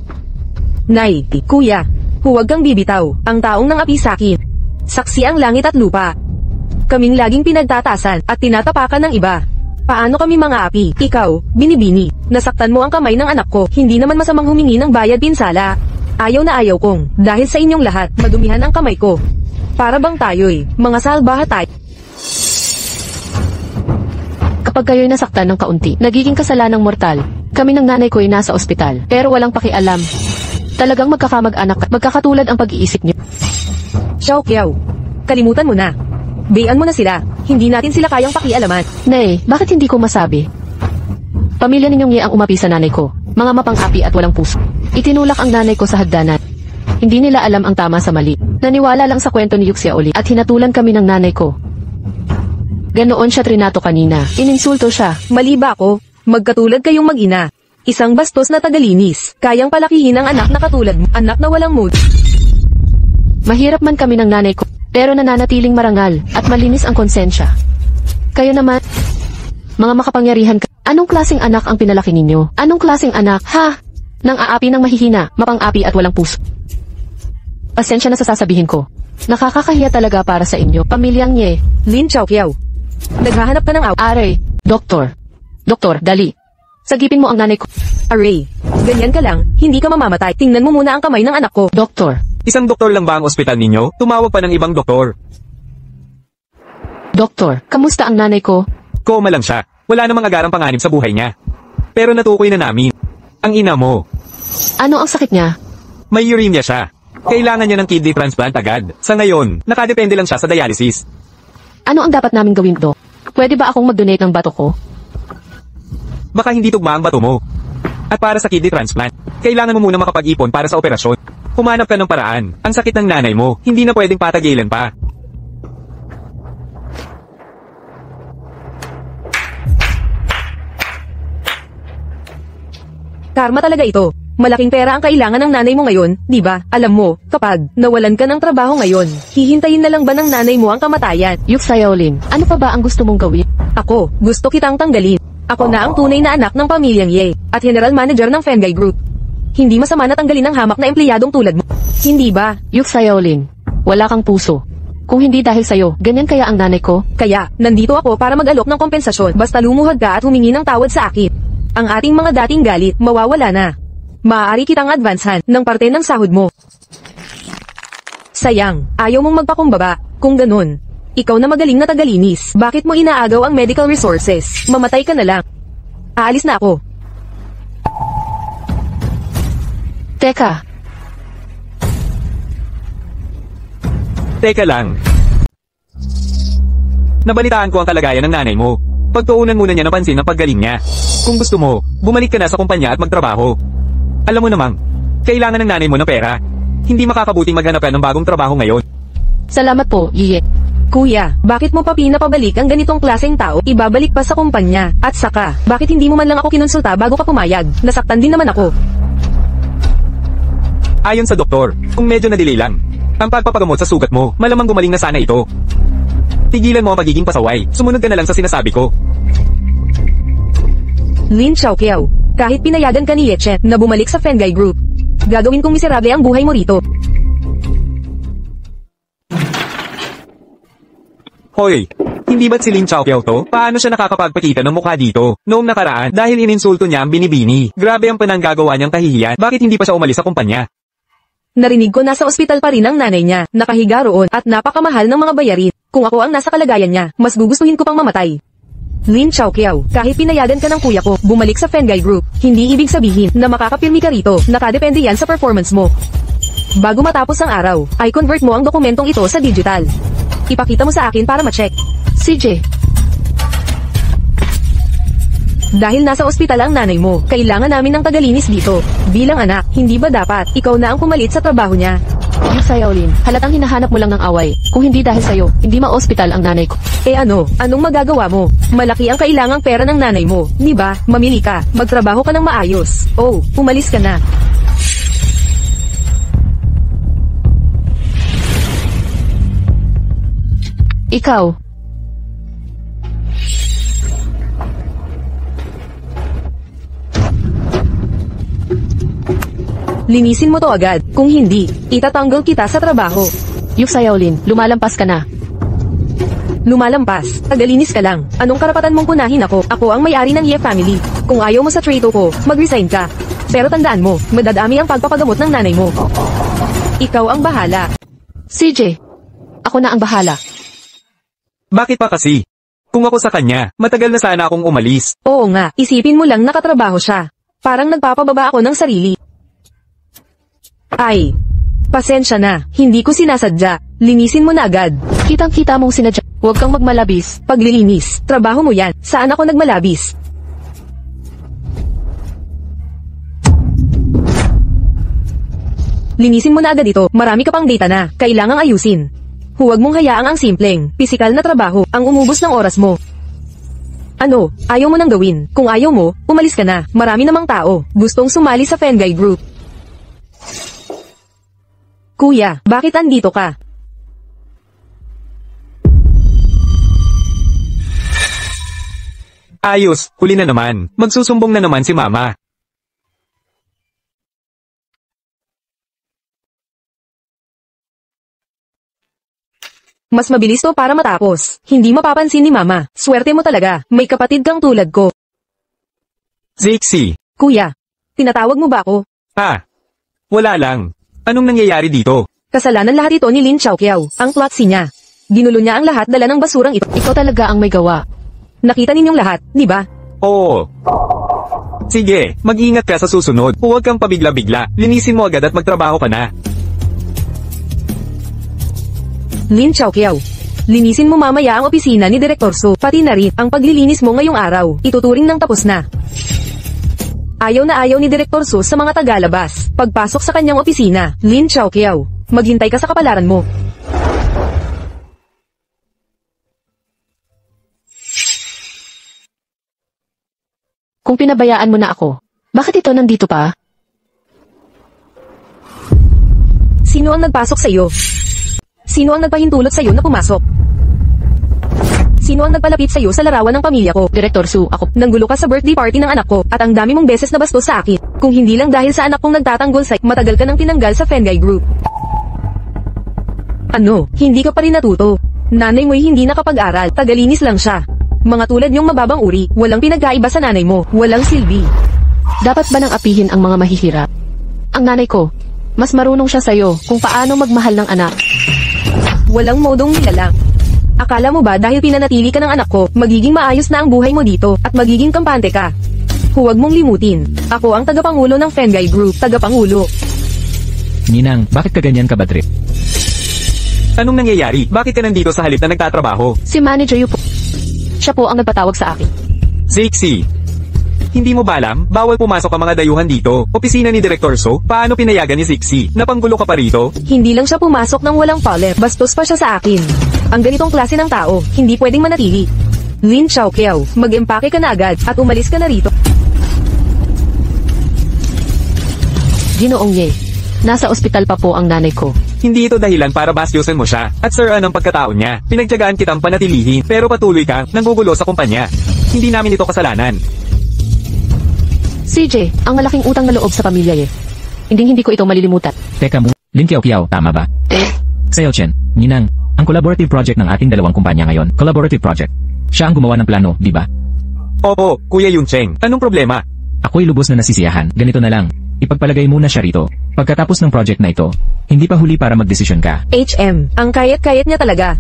Nay, kuya, huwag kang bibitaw. Ang taong nang api sakin. Saksi ang langit at lupa. Kaming laging pinagtatasan at tinatapakan ng iba. Paano kami mga api? Ikaw, binibini. Nasaktan mo ang kamay ng anak ko. Hindi naman masamang humingi ng bayad pinsala. Ayaw na ayaw kong, dahil sa inyong lahat, madumihan ang kamay ko. Para bang tayo'y, mga salbaha tayo. Kapag kayo'y nasaktan ng kaunti, nagiging kasalanang mortal. Kami ng nanay ko'y nasa ospital, pero walang pakialam. Talagang magkakamag-anak at magkakatulad ang pag-iisip niyo. Xiao Qiao, kalimutan mo na. Bayan mo na sila, hindi natin sila kayang pakialaman. Nay, bakit hindi ko masabi? Pamilya ninyong Ye ang umapi sa nanay ko. Mga mapang-api at walang puso. Itinulak ang nanay ko sa hagdanan. Hindi nila alam ang tama sa mali. Naniwala lang sa kwento ni Yuxia uli at hinatulan kami ng nanay ko. Ganoon siya trinato kanina. Ininsulto siya. Mali ba ako? Magkatulad kayong mag-ina. Isang bastos na tagalinis. Kayang palakihin ang anak na katulad mo. Anak na walang mood. Mahirap man kami ng nanay ko, pero nananatiling marangal at malinis ang konsensya. Kayo naman, mga makapangyarihan ka. Anong klaseng anak ang pinalaki ninyo? Anong klaseng anak? Ha? Nang aapi ng mahihina, mapang-api at walang puso. Pasensya na sa sasabihin ko. Nakakakahiya talaga para sa inyo, pamilyang Ye. Lin Xiao Qiao, naghahanap ka ng Aray, Doktor. Doktor, dali. Sagipin mo ang nanay ko. Aray, ganyan ka lang, hindi ka mamamatay. Tingnan mo muna ang kamay ng anak ko. Doktor. Isang doktor lang ba ang ospital ninyo? Tumawag pa ng ibang doktor. Doktor, kamusta ang nanay ko? Koma lang siya. Wala namang agarang panganib sa buhay niya. Pero natukoy na namin. Ang ina mo. Ano ang sakit niya? May uremia siya. Kailangan niya ng kidney transplant agad. Sa ngayon, nakadepende lang siya sa dialysis. Ano ang dapat namin gawin, Dok? Pwede ba akong mag-donate ng bato ko? Baka hindi tugma ang bato mo. At para sa kidney transplant, kailangan mo muna makapag-ipon para sa operasyon. Humanap ka ng paraan. Ang sakit ng nanay mo, hindi na pwedeng patagilan pa. Karma talaga ito. Malaking pera ang kailangan ng nanay mo ngayon, di ba? Alam mo, kapag nawalan ka ng trabaho ngayon, hihintayin na lang ba ng nanay mo ang kamatayan? Yuxayolin, ano pa ba ang gusto mong gawin? Ako, gusto kitang tanggalin. Ako na ang tunay na anak ng pamilyang Ye, at general manager ng Fengay Group. Hindi masama na tanggalin ang hamak na empleyadong tulad mo. Hindi ba? Yuxayolin, wala kang puso. Kung hindi dahil sa'yo, ganyan kaya ang nanay ko? Kaya, nandito ako para mag-alok ng kompensasyon. Basta lumuhod ka at humingi ng tawad sa akin. Ang ating mga dating galit, mawawala na. Maaari kitang advancehan ng parte ng sahod mo. Sayang, ayaw mong magpakumbaba. Kung ganun, ikaw na magaling na tagalinis. Bakit mo inaagaw ang medical resources? Mamatay ka na lang. Aalis na ako. Teka, Teka lang. Nabalitaan ko ang kalagayan ng nanay mo. Pagtuunan muna niya ng pansin ang paggaling niya. Kung gusto mo, bumalik ka na sa kumpanya at magtrabaho. Alam mo namang, kailangan ng nanay mo ng pera. Hindi makakabuting maghanap ka ng bagong trabaho ngayon. salamat po, Ye. Kuya, bakit mo pa pinapabalik ang ganitong klaseng tao? Ibabalik pa sa kumpanya. At saka, bakit hindi mo man lang ako kinonsulta bago ka pumayag? Nasaktan din naman ako. Ayon sa doktor, kung medyo na-delay lang, ang pagpapagamot sa sugat mo, malamang gumaling na sana ito. Tigilan mo ang pagiging pasaway. Sumunod ka na lang sa sinasabi ko. Lin Xiaoqiao, kahit pinayagan ka ni Yechen na bumalik sa Fengay Group, gagawin kong miserable ang buhay mo rito. Hoy, Hindi ba't si Lin Chaoqiao to? Paano siya nakakapagpakita ng mukha dito? Noong nakaraan, dahil ininsulto niya ang binibini. Grabe ang pananggagawa niyang kahihiyan. Bakit hindi pa siya umalis sa kumpanya? Narinig ko nasa ospital pa rin ang nanay niya, nakahiga roon, at napakamahal ng mga bayarin. Kung ako ang nasa kalagayan niya, mas gugustuhin ko pang mamatay. Lin Chaoqiao, kahit pinayagan ka ng kuya ko, bumalik sa Fenggai Group, hindi ibig sabihin na makakapirmi ka rito, nakadepende yan sa performance mo. Bago matapos ang araw, ay convert mo ang dokumentong ito sa digital. Ipakita mo sa akin para ma-check. CJ, Dahil nasa ospital ang nanay mo, kailangan namin ng tagalinis dito. Bilang anak, hindi ba dapat ikaw na ang pumalit sa trabaho niya? Yu Xiaolin, halatang hinahanap mo lang ng away. Kung hindi dahil sa'yo, hindi ma-ospital ang nanay ko. Anong magagawa mo? Malaki ang kailangang pera ng nanay mo, di ba? Mamili ka, magtrabaho ka ng maayos. Oh, umalis ka na. Ikaw, Linisin mo to agad. Kung hindi, itatanggal kita sa trabaho. Yu Xiaolin, lumalampas ka na. Lumalampas, tagalinis ka lang. Anong karapatan mong punahin ako? Ako ang may-ari ng Ye family. Kung ayaw mo sa trato ko, mag-resign ka. Pero tandaan mo, madadami ang pagpapagamot ng nanay mo. Ikaw ang bahala. CJ, ako na ang bahala. Bakit pa kasi? Kung ako sa kanya, matagal na sana akong umalis. Oo nga, isipin mo lang nakatrabaho siya. Parang nagpapababa ako ng sarili. Ay, pasensya na, hindi ko sinasadya. Linisin mo na agad. Kitang-kita mong sinadya. Huwag kang magmalabis. Paglilinis, trabaho mo yan. Saan ako nagmalabis? Linisin mo na agad ito, marami ka pang data na, kailangang ayusin. Huwag mong hayaang ang simpleng, pisikal na trabaho, ang umubos ng oras mo. Ano, ayaw mo nang gawin? Kung ayaw mo, umalis ka na, marami namang tao, gustong sumali sa Fenggai Group. Kuya, bakit andito ka? Ayos, huli na naman. Magsusumbong na naman si Mama. Mas mabilis to para matapos. Hindi mapapansin ni Mama. Swerte mo talaga, may kapatid kang tulad ko. Zixi. Kuya, tinatawag mo ba ako? Wala lang. Anong nangyayari dito? Kasalanan lahat ito ni Lin Chaoqiao, ang plotsi niya. Ginulo niya ang lahat dala ng basurang ito. Ikaw talaga ang may gawa. Nakita ninyong lahat, di ba? Oo. Sige, mag-ingat ka sa susunod. Huwag kang pabigla-bigla. Linisin mo agad at magtrabaho ka na. Lin Chaoqiao, linisin mo mamaya ang opisina ni Direktor Su, pati na rin ang paglilinis mo ngayong araw. Ituturing ng tapos na. Ayaw na ayaw ni Direktor Su sa mga tagalabas. Pagpasok sa kanyang opisina, Lin Chaoqiao, maghintay ka sa kapalaran mo. Kung pinabayaan mo na ako, bakit ito nandito pa? Sino ang nagpasok sa iyo? Sino ang nagpahintulot sa iyo na pumasok? Sino ang nagpalapit sa iyo sa larawan ng pamilya ko? Direktor Su, ako. Nanggulo ka sa birthday party ng anak ko, at ang dami mong beses na bastos sa akin. Kung hindi lang dahil sa anak kong nagtatanggol sa matagal ka nang tinanggal sa Fenggai Group. Ano, hindi ka pa rin natuto? Nanay mo'y hindi nakapag-aral, tagalinis lang siya. Mga tulad niyong mababang uri, walang pinagkaiba sa nanay mo, walang silbi. Dapat ba nang apihin ang mga mahihirap? Ang nanay ko, mas marunong siya sa'yo kung paano magmahal ng anak. Walang modong nilalang. Akala mo ba dahil pinanatili ka ng anak ko, magiging maayos na ang buhay mo dito, at magiging kampante ka? Huwag mong limutin, ako ang tagapangulo ng Fenggai Group, tagapangulo. Ninang, bakit ka ganyan ka ba, Trip? Anong nangyayari? Bakit ka nandito sa halip na nagtatrabaho? Si Manager Yu po. Siya po ang nagpatawag sa akin. Zixi. Hindi mo ba alam? Bawal pumasok ang mga dayuhan dito. Opisina ni Direktor So, paano pinayagan ni Zixi? Napanggulo ka pa rito? Hindi lang siya pumasok ng walang palep, bastos pa siya sa akin. Ang ganitong klase ng tao, hindi pwedeng manatili. Lin Chaoqiao, mag-empake ka na agad, at umalis ka na rito. Ginoong Ye, nasa ospital pa po ang nanay ko. Hindi ito dahilan para basyosan mo siya. At sir, ang pagkatao niya. Pinagtiyagaan kitang panatilihin, pero patuloy kang nanggugulo sa kumpanya. Hindi namin ito kasalanan. CJ, ang malaking utang na loob sa pamilya Ye. Hindi ko ito malilimutan. Teka mo, Lin Qiaoqiao, tama ba? Xiao Chen, Ninang, Ang collaborative project ng ating dalawang kumpanya ngayon. Collaborative project. Siya ang gumawa ng plano, di ba? Opo, Kuya Yuncheng. Anong problema? Ako'y lubos na nasisiyahan. Ganito na lang. Ipagpalagay muna siya rito. Pagkatapos ng project na ito, hindi pa huli para magdesisyon ka. HM, ang kayat-kayat niya talaga.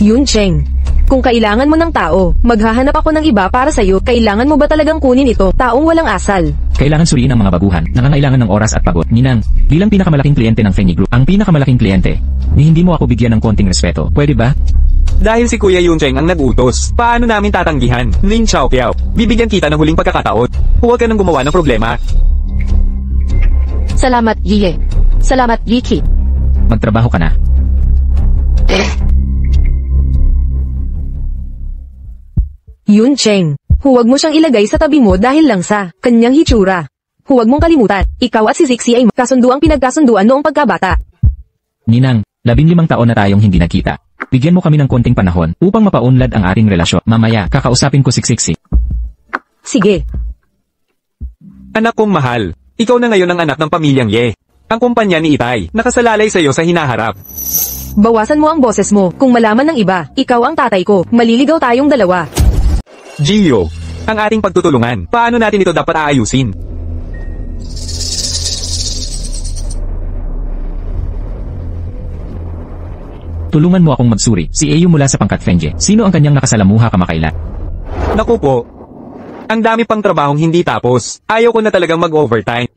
Yuncheng, kung kailangan mo ng tao, maghahanap ako ng iba para sa'yo. Kailangan mo ba talagang kunin ito? Taong walang asal. Kailangan suriin ang mga baguhan, nangangailangan ng oras at pagod. Ninang, bilang pinakamalaking kliyente ng Fenny Group, ang pinakamalaking kliyente, ni hindi mo ako bigyan ng konting respeto. Pwede ba? Dahil si Kuya Yuncheng ang nag-utos, paano namin tatanggihan? Lin Xiaopiao, bibigyan kita ng huling pagkakataon. Huwag ka nang gumawa ng problema. Salamat, Yie. Salamat, Yiki. Magtrabaho ka na. Yuncheng, huwag mo siyang ilagay sa tabi mo dahil lang sa kanyang hitsura. Huwag mong kalimutan, ikaw at si Zixi ay kasunduang pinagkasunduan noong pagkabata. Ninang, 15 taon na tayong hindi nagkita. Bigyan mo kami ng konting panahon upang mapaunlad ang ating relasyon. Mamaya, kakausapin ko si Zixi. Sige. Anak kong mahal, ikaw na ngayon ang anak ng pamilyang Ye. Ang kumpanya ni Itay, nakasalalay sa iyo sa hinaharap. Bawasan mo ang boses mo. Kung malaman ng iba, ikaw ang tatay ko. Maliligaw tayong dalawa. Gio, ang ating pagtutulungan, paano natin ito dapat aayusin? Tulungan mo akong magsuri. Si Ayu mula sa pangkat Fenje. Sino ang kanyang nakasalamuha kamakailan? Naku po, ang dami pang trabahong hindi tapos. Ayaw ko na talagang mag-overtime.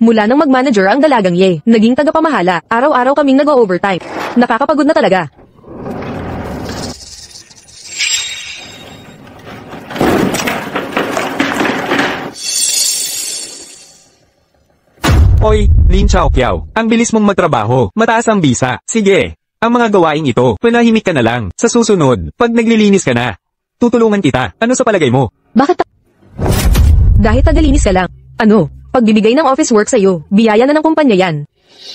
Mula nang mag-manager ang dalagang Ye, naging tagapamahala. Araw-araw kaming nag-overtime. Nakakapagod na talaga. Oy, Lin Xiaopiao, ang bilis mong magtrabaho, mataas ang bisa. Sige, ang mga gawaing ito, panahimik ka na lang. Sa susunod, pag naglilinis ka na, tutulungan kita. Ano sa palagay mo? Bakit Dahil tagalinis ka lang. Ano? Pagbibigay ng office work sa'yo, biyaya na ng kumpanya yan.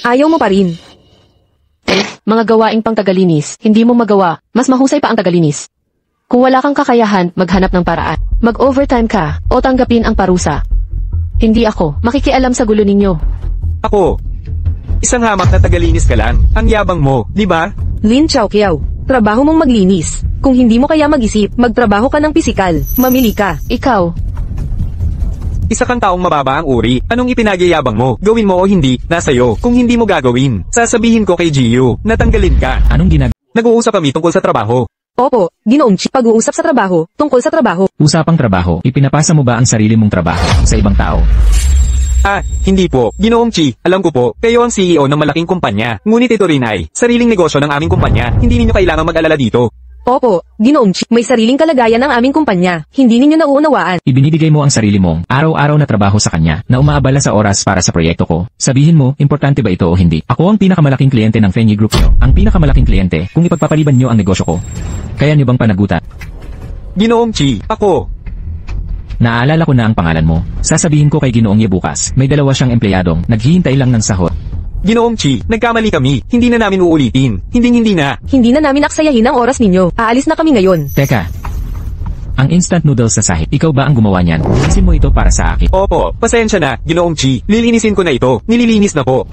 Ayaw mo pa rin. mga gawaing pang tagalinis, hindi mo magawa, mas mahusay pa ang tagalinis. Kung wala kang kakayahan, maghanap ng paraan. Mag-overtime ka, o tanggapin ang parusa. Hindi ako, makikialam sa gulo ninyo. Ako, isang hamak na tagalinis ka lang. Ang yabang mo, di ba? Lin Xiaopiao, trabaho mong maglinis. Kung hindi mo kaya mag-isip, magtrabaho ka ng pisikal. Mamili ka. Ikaw, Isa kang taong mababa ang uri. Anong ipinagyayabang mo? Gawin mo o hindi, nasa'yo. Kung hindi mo gagawin, sasabihin ko kay Gio, natanggalin ka. Anong Nag-uusap kami tungkol sa trabaho. Opo, Ginoong Chi, pag-uusap sa trabaho, tungkol sa trabaho. Usapang trabaho, ipinapasa mo ba ang sarili mong trabaho sa ibang tao? Ah, hindi po. Ginoong Chi, alam ko po, kayo ang CEO ng malaking kumpanya. Ngunit ito rin ay sariling negosyo ng aming kumpanya. Hindi ninyo kailangang mag-alala dito. Opo, Ginoong Chi, may sariling kalagayan ng aming kumpanya. Hindi ninyo nauunawaan. Ibinibigay mo ang sarili mong araw-araw na trabaho sa kanya na umaabala sa oras para sa proyekto ko. Sabihin mo, importante ba ito o hindi? Ako ang pinakamalaking kliyente ng Fenny Group nyo. Ang pinakamalaking kliyente kung ipagpapaliban nyo ang negosyo ko. Kaya nyo bang panagutan? Ginoong Chi, ako. Naaalala ko na ang pangalan mo. Sasabihin ko kay Ginoong Ye bukas. May dalawa siyang empleyadong naghihintay lang ng sahod. Ginoong Chi, nagkamali kami. Hindi na namin uulitin. Hindi na. Hindi na namin aksayahin ang oras ninyo. Aalis na kami ngayon. Teka. Ang instant noodles sa sahig, ikaw ba ang gumawa niyan? Linisin mo ito para sa akin. Opo, pasensya na, Ginoong Chi. Lilinisin ko na ito. Nililinis na po.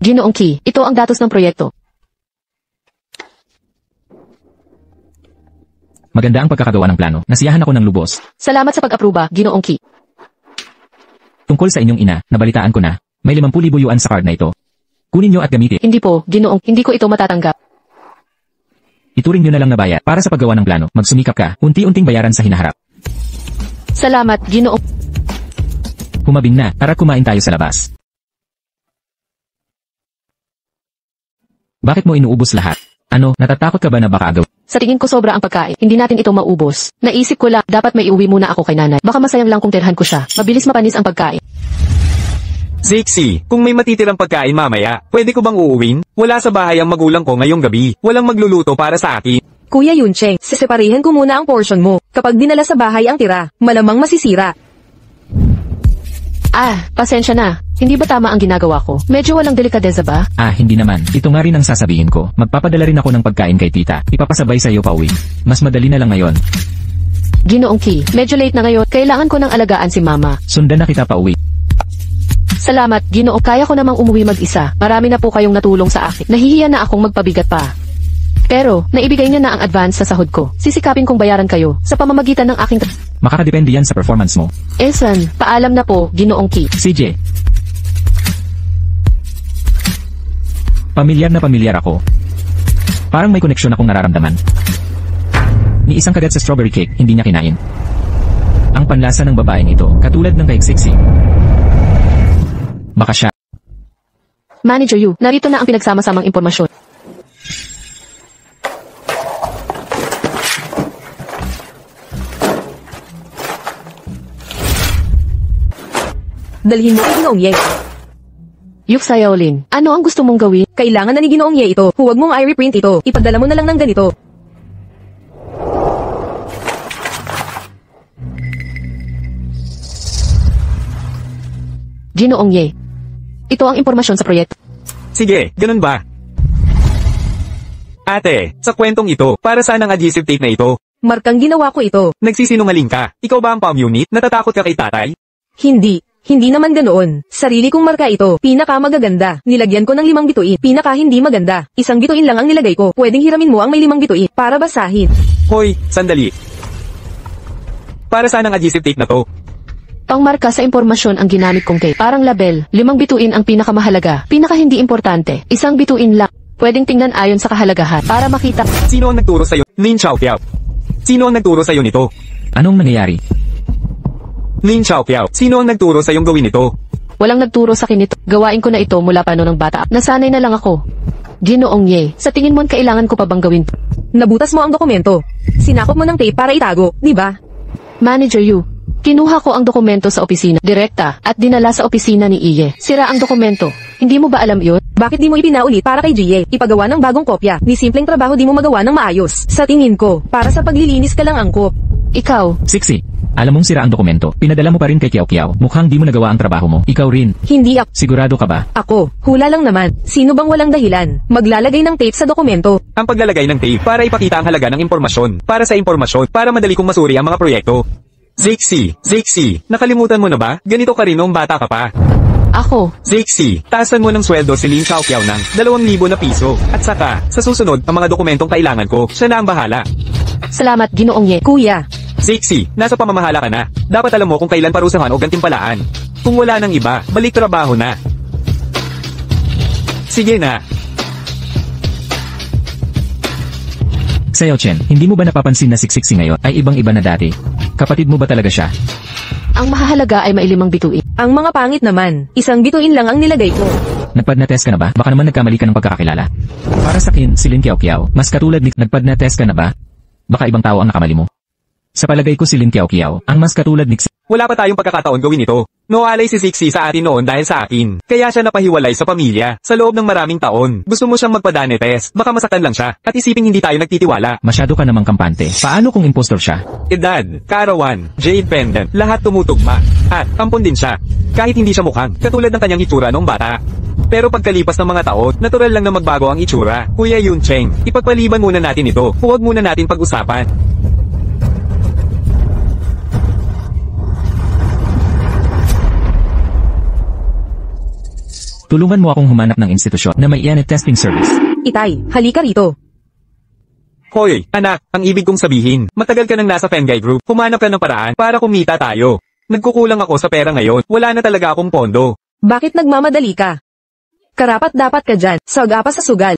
Ginoong Ki, ito ang datos ng proyekto. Maganda ang pagkakagawa ng plano. Nasiyahan ako ng lubos. Salamat sa pag-apruba, Ginoong Ki. Tungkol sa inyong ina, nabalitaan ko na. May 50,000 yuan sa card na ito. Kunin nyo at gamitin. Hindi po, Ginoong, hindi ko ito matatanggap. Ituring nyo na lang na bayad. Para sa paggawa ng plano, magsumikap ka. Unti-unting bayaran sa hinaharap. Salamat, Ginoong. Humabing na, tara kumain tayo sa labas. Bakit mo inuubos lahat? Ano, natatakot ka ba na baka agaw? Sa tingin ko sobra ang pagkain, hindi natin ito maubos. Naisip ko lang, dapat may iuwi muna ako kay nanay. Baka masayang lang kung tirhan ko siya. Mabilis mapanis ang pagkain. Zixi, kung may matitirang pagkain mamaya, pwede ko bang uuwin? Wala sa bahay ang magulang ko ngayong gabi. Walang magluluto para sa akin. Kuya Yuncheng, siseparihin ko muna ang portion mo. Kapag dinala sa bahay ang tira, malamang masisira. Pasensya na. Hindi ba tama ang ginagawa ko? Medyo walang delikadeza ba? Hindi naman. Ito nga rin ang sasabihin ko. Magpapadala rin ako ng pagkain kay tita. Ipapasabay sa iyo pauwi. Mas madali na lang ngayon. Ginoong Ki, medyo late na ngayon. Kailangan ko ng alagaan si mama. Sundan na kita pauwi. Salamat, Ginoo. Kaya ko namang umuwi mag-isa. Marami na po kayong natulong sa akin. Nahihiya na akong magpabigat pa. Pero, naibigay niya na ang advance sa sahod ko. Sisikapin kong bayaran kayo sa pamamagitan ng aking... Makakadepende yan sa performance mo. Esan, paalam na po, Ginoong Ki. CJ. Pamilyar ako. Parang may koneksyon akong nararamdaman. Ni isang kagat sa strawberry cake, hindi niya kinain. Ang panlasa ng babaeng ito, katulad ng kay Sixy. Baka siya. Manager Yu, narito na ang pinagsama-samang impormasyon. Dalhin mo kay Ginoong Ye. Yuk Sayolin, ano ang gusto mong gawin? Kailangan na ni Ginoong Ye ito. Huwag mong i-reprint ito. Ipadala mo na lang ng ganito. Ginoong Ye. Ito ang impormasyon sa proyekto. Sige, ganun ba? Ate, sa kwentong ito, para saan ang adhesive tape na ito? Markang ginawa ko ito. Nagsisinungaling ka. Ikaw ba ang palm unit? Natatakot ka kay tatay? Hindi. Hindi naman ganoon. Sarili kong marka ito. Pinaka magaganda. Nilagyan ko ng 5 bituin. Pinaka hindi maganda. 1 bituin lang ang nilagay ko. Pwedeng hiramin mo ang may 5 bituin para basahin. Hoy, sandali. Para saan ang adhesive tape na to? Pangmarka sa impormasyon ang ginamit kong tape. Parang label, 5 bituin ang pinakamahalaga. Pinaka hindi importante. 1 bituin lang. Pwedeng tingnan ayon sa kahalagahan para makita. Sino ang nagturo sa'yo? Lin Xiaopiao. Sino ang nagturo sa'yo nito? Anong nangyayari? Lin Xiaopiao. Sino ang nagturo sa'yong gawin ito? Walang nagturo sa akin ito. Gawain ko na ito mula pa noong bata. Nasanay na lang ako. Ginoong Ye, sa tingin mo kailangan ko pa bang gawin? Nabutas mo ang dokumento. Sinakop mo ng tape para itago, di ba? Manager Yu, kinuha ko ang dokumento sa opisina, direkta, at dinala sa opisina ni Iye. Sira ang dokumento. Hindi mo ba alam yun? Bakit di mo ipinaulit para kay Jie? Ipagawa ng bagong kopya. Ni simpleng trabaho di mo magawa ng maayos. Sa tingin ko, para sa paglilinis ka lang angkop. Ikaw, Sixy. Alam mong sira ang dokumento. Pinadala mo pa rin kay Kiao Kiao. Mukhang di mo nagawa ang trabaho mo. Ikaw rin. Hindi ako. Sigurado ka ba? Ako, hula lang naman. Sino bang walang dahilan? Maglalagay ng tape sa dokumento. Ang paglalagay ng tape para ipakita ang halaga ng impormasyon. Para sa impormasyon, para madali kong masuri ang mga proyekto. Zixi, nakalimutan mo na ba? Ganito ka rin noong bata ka pa. ako, Zixi, taasan mo ng sweldo si Lin Xiaoqiao ng 2,000 na piso. At saka, sa susunod, ang mga dokumentong kailangan ko, siya na ang bahala. salamat Ginoong Ye. Kuya, Zixi, nasa pamamahala ka na. Dapat alam mo kung kailan parusahan o gantimpalaan. Kung wala nang iba, balik trabaho na. Sige na. Xiao Chen, hindi mo ba napapansin na siksiksi ngayon ay ibang-iba na dati? Kapatid mo ba talaga siya? Ang mahalaga ay mailimang bituin. ang mga pangit naman. 1 bituin lang ang nilagay ko. Nagpad na test ka na ba? Baka naman nagkamali ka ng pagkakakilala. Para sa akin, si Lin Xiaoqiao, mas katulad ni nagpad na test ka na ba? Baka ibang tao ang nakamali mo. Sa palagay ko si Lin Xiaoqiao, ang mas katulad ni Wala pa tayong pagkakataon gawin ito. Noalay si Zixi sa atin noon dahil sa akin. Kaya siya napahiwalay sa pamilya. Sa loob ng maraming taon. Gusto mo siyang magpadane test. Baka masaktan lang siya. At isiping hindi tayo nagtitiwala. Masyado ka namang kampante. Paano kung impostor siya? Edad, kaarawan, jade pendant, lahat tumutugma. At, ampon din siya. Kahit hindi siya mukhang, katulad ng kanyang itsura noong bata. Pero pagkalipas ng mga taon, natural lang na magbago ang itsura. Kuya Yun Cheng, ipagpaliban muna natin ito. Huwag muna natin pag-usapan. Tulungan mo akong humanap ng institusyon na may IANET testing service. Itay, halika rito. Hoy, anak, ang ibig kong sabihin, matagal ka nang nasa Fengay Group, humanap ka ng paraan para kumita tayo. Nagkukulang ako sa pera ngayon, wala na talaga akong pondo. Bakit nagmamadali ka? Karapat dapat ka dyan, sag-apa sa sugal.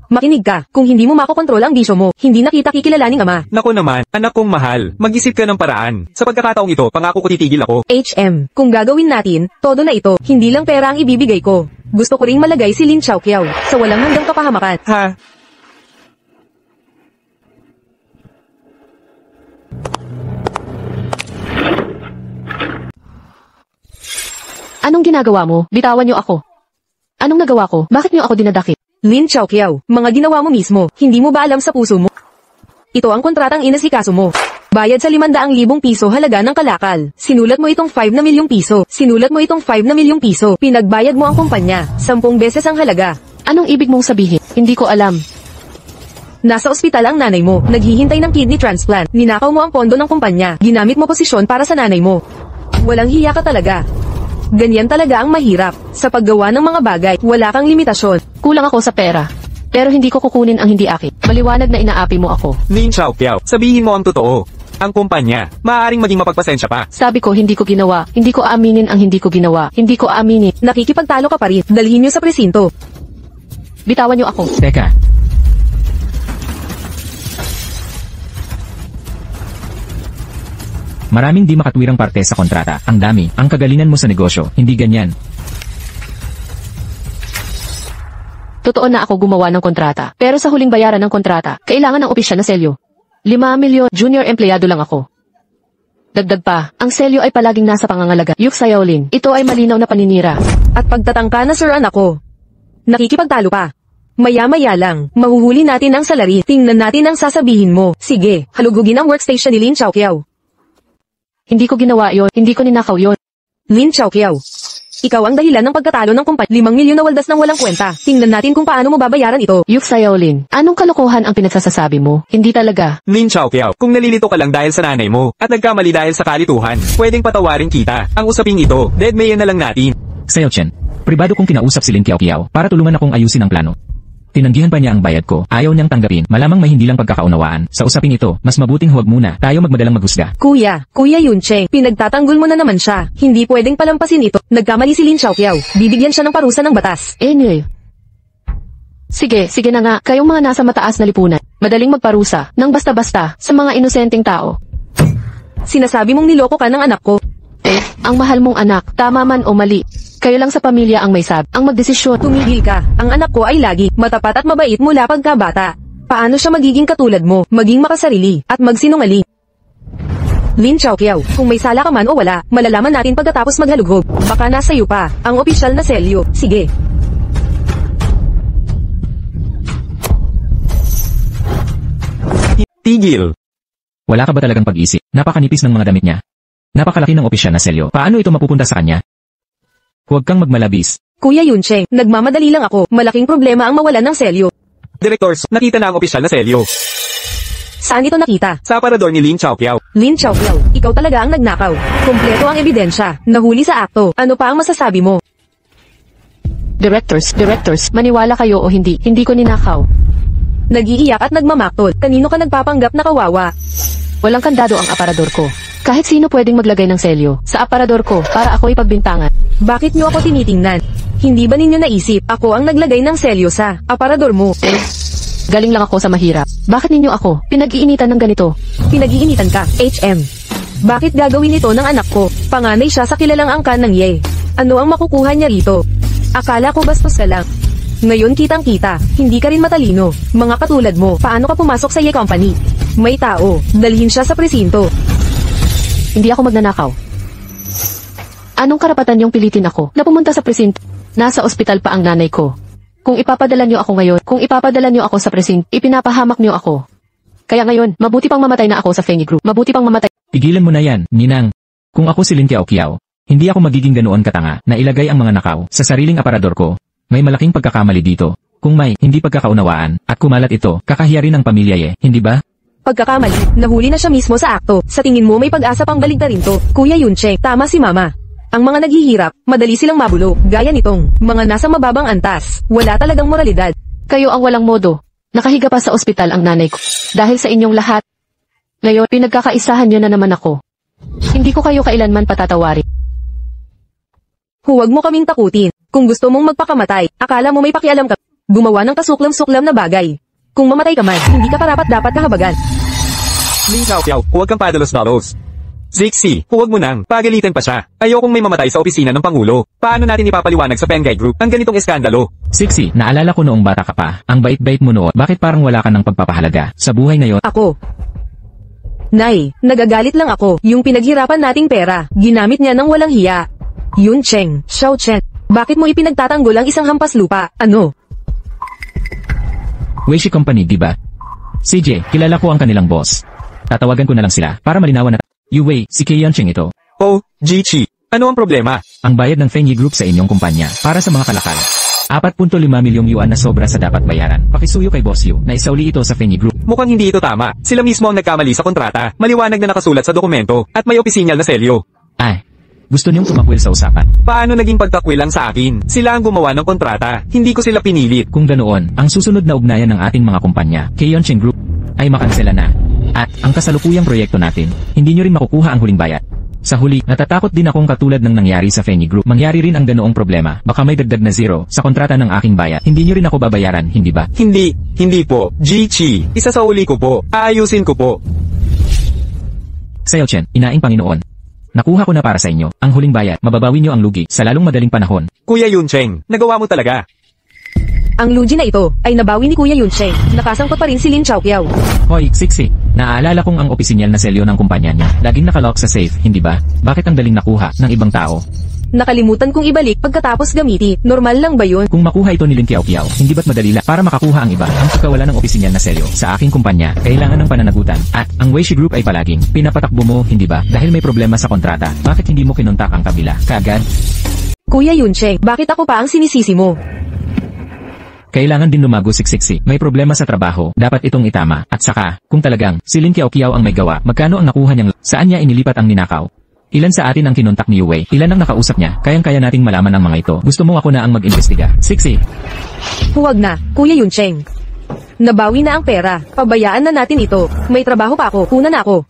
Makinig ka, kung hindi mo makokontrol ang bisyo mo, hindi na kita kikilalaning ama. Naku naman, anak kong mahal, mag-isip ka ng paraan. Sa pagkakataong ito, pangako ko titigil ako. HM, kung gagawin natin, todo na ito, hindi lang pera ang ibibigay ko. Gusto ko ring malagay si Lin Xiaoqiao sa walang hanggang kapahamakan. Ha? Anong ginagawa mo? Bitawan niyo ako. Anong nagawa ko? Bakit niyo ako dinadakip? Lin Xiaoqiao, mga ginawa mo mismo, hindi mo ba alam sa puso mo? Ito ang kontratang inasikaso mo. Bayad sa 500,000 piso halaga ng kalakal. Sinulat mo itong 5 na milyong piso. Sinulat mo itong 5 na milyong piso. Pinagbayad mo ang kumpanya. 10 beses ang halaga. Anong ibig mong sabihin? Hindi ko alam. Nasa ospital ang nanay mo. Naghihintay ng kidney transplant. Ninakaw mo ang pondo ng kumpanya. Ginamit mo posisyon para sa nanay mo. Walang hiya ka talaga. Ganyan talaga ang mahirap. Sa paggawa ng mga bagay, wala kang limitasyon. Kulang ako sa pera. Pero hindi ko kukunin ang hindi akin. Maliwanag na inaapi mo ako. Lin Xiaoqiao, sabihin mo ang totoo. Ang kumpanya, maaaring maging mapagpasensya pa. Sabi ko hindi ko ginawa. Hindi ko aaminin ang hindi ko ginawa. Hindi ko aaminin. Nakikipagtalo ka pa rin. Dalhin niyo sa presinto. Bitawan niyo ako. Teka, maraming di makatwirang parte sa kontrata. Ang dami, ang kagalingan mo sa negosyo, hindi ganyan. Totoo na ako gumawa ng kontrata. Pero sa huling bayaran ng kontrata, kailangan ng opisyal na selyo. 5 milyon, junior empleyado lang ako. Dagdag pa, ang selyo ay palaging nasa pangangalaga. Yuk Xiaolin, ito ay malinaw na paninira. At pagtatangka na sir anak ko. Nakikipagtalo pa. Maya-maya lang, mahuhuli natin ang salary. Tingnan natin ang sasabihin mo. Sige, halugugin ang workstation ni Lin Xiaoqiao. Hindi ko ginawa yon, hindi ko ninakaw yon. Lin Xiaoqiao. Ikaw ang dahilan ng pagkatalo ng kumpanya. 5 milyon na waldas ng walang kwenta. Tingnan natin kung paano mo babayaran ito. Yuk Xiaolin, anong kalokohan ang pinagsasasabi mo? Hindi talaga. Lin Xiaoqiao, kung nalilito ka lang dahil sa nanay mo, at nagkamali dahil sa kalituhan, pwedeng patawarin kita. Ang usaping ito, deadmayan na lang natin. Xiao Chen, pribado kong kinausap si Lin Xiaoqiao para tulungan akong ayusin ang plano. Tinanggihan pa niya ang bayad ko, ayaw niyang tanggapin, malamang may hindi lang pagkakaunawaan. Sa usaping ito, mas mabuting huwag muna, tayo magmadalang maghusga. Kuya Yuncheng, pinagtatanggol mo na naman siya. Hindi pwedeng palampasin ito. Nagkamali si Lin Xiaoqiao. Bibigyan siya ng parusa ng batas. Anyway. Sige na nga, kayong mga nasa mataas na lipunan. Madaling magparusa, ng basta-basta, sa mga inosenteng tao. Sinasabi mong niloko ka ng anak ko. Ang mahal mong anak, tama man o mali. Kayo lang sa pamilya ang may sabi, ang magdesisyon. Tumigil ka. Ang anak ko ay lagi matapat at mabait mula pagkabata. Paano siya magiging katulad mo, maging makasarili, at magsinungaling? Lin Xiaoqiao, kung may sala ka man o wala, malalaman natin pagkatapos maghalughog. Baka nasa iyo pa, ang opisyal na selyo. Sige. Tigil. Wala ka ba talagang pag-isip? Napakanipis ng mga damit niya. Napakalaki ng opisyal na selyo. Paano ito mapupunta sa kanya? Huwag kang magmalabis. Kuya Yuncheng, nagmamadali lang ako. Malaking problema ang mawalan ng selyo. Directors, nakita na ang opisyal na selyo. Saan ito nakita? Sa aparador ni Lin Xiaoqiao. Lin Xiaoqiao, ikaw talaga ang nagnakaw. Kompleto ang ebidensya. Nahuli sa akto. Ano pa ang masasabi mo? Directors, maniwala kayo o hindi, hindi ko ninakaw. Nag-iiyak at nagmamaktol. Kanino ka nagpapanggap na kawawa? Walang kandado ang aparador ko. Kahit sino pwedeng maglagay ng selyo sa aparador ko para ako ipagbintangan. Bakit niyo ako tinitingnan? Hindi ba ninyo naisip ako ang naglagay ng selyo sa aparador mo? Galing lang ako sa mahirap. Bakit ninyo ako pinag-iinitan ng ganito? Pinag-iinitan ka, HM. Bakit gagawin ito ng anak ko? Panganay siya sa kilalang angkan ng Ye. Ano ang makukuha niya rito? Akala ko bastos ka lang. Ngayon kitang-kita, hindi ka rin matalino. Mga katulad mo, paano ka pumasok sa Ye Company? May tao, dalhin siya sa presinto. Hindi ako magnanakaw. Anong karapatan niyong pilitin ako na pumunta sa presinto? Nasa ospital pa ang nanay ko. Kung ipapadala niyo ako ngayon, kung ipapadala niyo ako sa presinto, ipinapahamak niyo ako. Kaya ngayon, mabuti pang mamatay na ako sa Fengi Group. Mabuti pang mamatay. Tigilan mo na yan, Ninang. Kung ako si Lin Xiaoqiao, hindi ako magiging ganoon katanga na ilagay ang mga nakaw sa sariling aparador ko. May malaking pagkakamali dito. Kung may hindi pagkakaunawaan at kumalat ito, kakahiya rin ang pamilya Ye, hindi ba? Pagkakamali, nahuli na siya mismo sa akto. Sa tingin mo may pag-asa pang baligtarin to. Kuya Yuncheng, tama si Mama. Ang mga naghihirap, madali silang mabulo. Gaya nitong, mga nasa mababang antas. Wala talagang moralidad. Kayo ang walang modo. Nakahiga pa sa ospital ang nanay ko. Dahil sa inyong lahat. Ngayon, pinagkakaisahan niyo na naman ako. Hindi ko kayo kailanman patatawarin. Huwag mo kaming takutin. Kung gusto mong magpakamatay, akala mo may pakialam ka. Gumawa ng kasuklam-suklam na bagay. Kung mamatay ka man, hindi ka dapat kahabagan. Lin Xiaoqiao, huwag kang padalos-dalos. Zixi, huwag mo nang, pagalitan pa siya. Ayokong may mamatay sa opisina ng Pangulo. Paano natin ipapaliwanag sa Penggai Group ang ganitong eskandalo? Sixi, naalala ko noong bata ka pa, ang bait-bait mo noon, bakit parang wala ka ng pagpapahalaga sa buhay ngayon? Ako. Nay, nagagalit lang ako. Yung pinaghirapan nating pera, ginamit niya ng walang hiya. Yuncheng, Xiao Chen, bakit mo ipinagtatanggol ang isang hampas lupa? Ano? Weishi Company, di ba? CJ, kilala ko ang kanilang boss. Tatawagan ko na lang sila para malinawan na. Wei, si Kei Yancheng ito. Oh, Jichi, ano ang problema? Ang bayad ng Fengi Group sa inyong kumpanya para sa mga kalakal. 4.5 milyong yuan na sobra sa dapat bayaran. Pakisuyo kay Boss Yu na isauli ito sa Fengi Group. Mukhang hindi ito tama. Sila mismo ang nagkamali sa kontrata. Maliwanag na nakasulat sa dokumento at may opisyal na selyo. Ay, Gusto niyong tumakwil sa usapan. Paano naging pagtakwil lang sa akin? Sila ang gumawa ng kontrata, hindi ko sila pinilit. Kung ganoon, ang susunod na ugnayan ng ating mga kumpanya, Keonchen Group, ay makansela na. At, ang kasalukuyang proyekto natin, hindi nyo rin makukuha ang huling bayad. Sa huli, natatakot din akong katulad ng nangyari sa Fenny Group. Mangyari rin ang ganoong problema. Baka may dagdag na zero sa kontrata ng aking bayad. Hindi nyo rin ako babayaran, hindi ba? Hindi po. Gichi, isa sa uli ko po. Aayusin ko po. Seochen, inaing Panginoon. Nakuha ko na para sa inyo. Ang huling bayad, mababawi nyo ang lugi sa lalong madaling panahon. Kuya Yuncheng, nagawa mo talaga. Ang lugi na ito ay nabawi ni Kuya Yuncheng. Nakasangkot pa rin si Lin Chaoqiao. Hoy, Siksi. Naaalala kong ang opisyal na selyo ng kumpanya niya. Laging nakalock sa safe, hindi ba? Bakit ang daling nakuha ng ibang tao? Nakalimutan kong ibalik pagkatapos gamitin. Normal lang ba yun? Kung makuha ito ni Lin Chaoqiao, hindi ba't madali lang para makakuha ang iba? Ang pagkawala ng opisyal na selyo sa aking kumpanya, kailangan ng pananagutan. At ang Weishi Group ay palaging pinapatakbo mo, hindi ba? Dahil may problema sa kontrata, bakit hindi mo kinontak ang kabila? Kaagad? Kuya Yuncheng, bakit ako pa ang sinisisi mo? Kailangan din lumago siksiksi. May problema sa trabaho, dapat itong itama. At saka, kung talagang si Lin Chaoqiao ang may gawa, magkano ang nakuha niyang, saan niya inilipat ang ninakaw? Ilan sa atin ang kinontak ni Yue? Ilan ang nakausap niya? Kayang-kaya nating malaman ang mga ito. Gusto mo ako na ang mag-imbestiga? Siksi. Huwag na, Kuya Yuncheng. Nabawi na ang pera. Pabayaan na natin ito. May trabaho pa ako. Una na ako.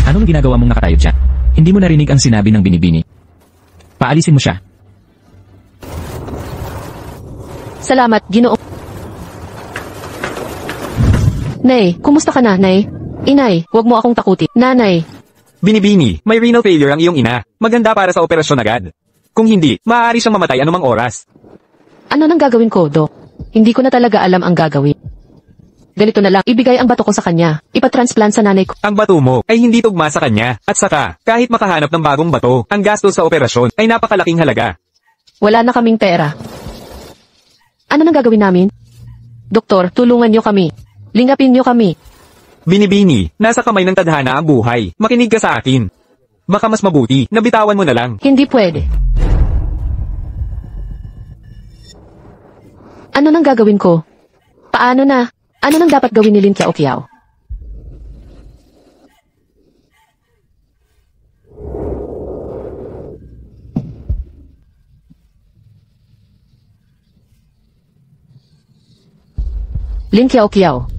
Anong ginagawa mong nakatayo dyan? Hindi mo narinig ang sinabi ng binibini. Paalisin mo siya. Salamat, Ginoo. Nay, kumusta ka na, Nay? Inay, huwag mo akong takutin. Nanay, Binibini, may renal failure ang iyong ina. Maganda para sa operasyon agad. Kung hindi, maaari siyang mamatay anumang oras. ano nang gagawin ko, Dok? Hindi ko na talaga alam ang gagawin. Ganito na lang, ibigay ang bato ko sa kanya. Ipatransplant sa nanay ko. Ang bato mo ay hindi tugma sa kanya. At saka, kahit makahanap ng bagong bato, ang gastos sa operasyon ay napakalaking halaga. Wala na kaming pera. Ano nang gagawin namin? Doktor, tulungan niyo kami. Lingapin niyo kami. Binibini, nasa kamay ng tadhana ang buhay. Makinig ka sa akin. Baka mas mabuti, nabitawan mo na lang. Hindi pwede. Ano nang gagawin ko? Paano na? Ano nang dapat gawin ni Lin Chaoqiao? Lin Chaoqiao,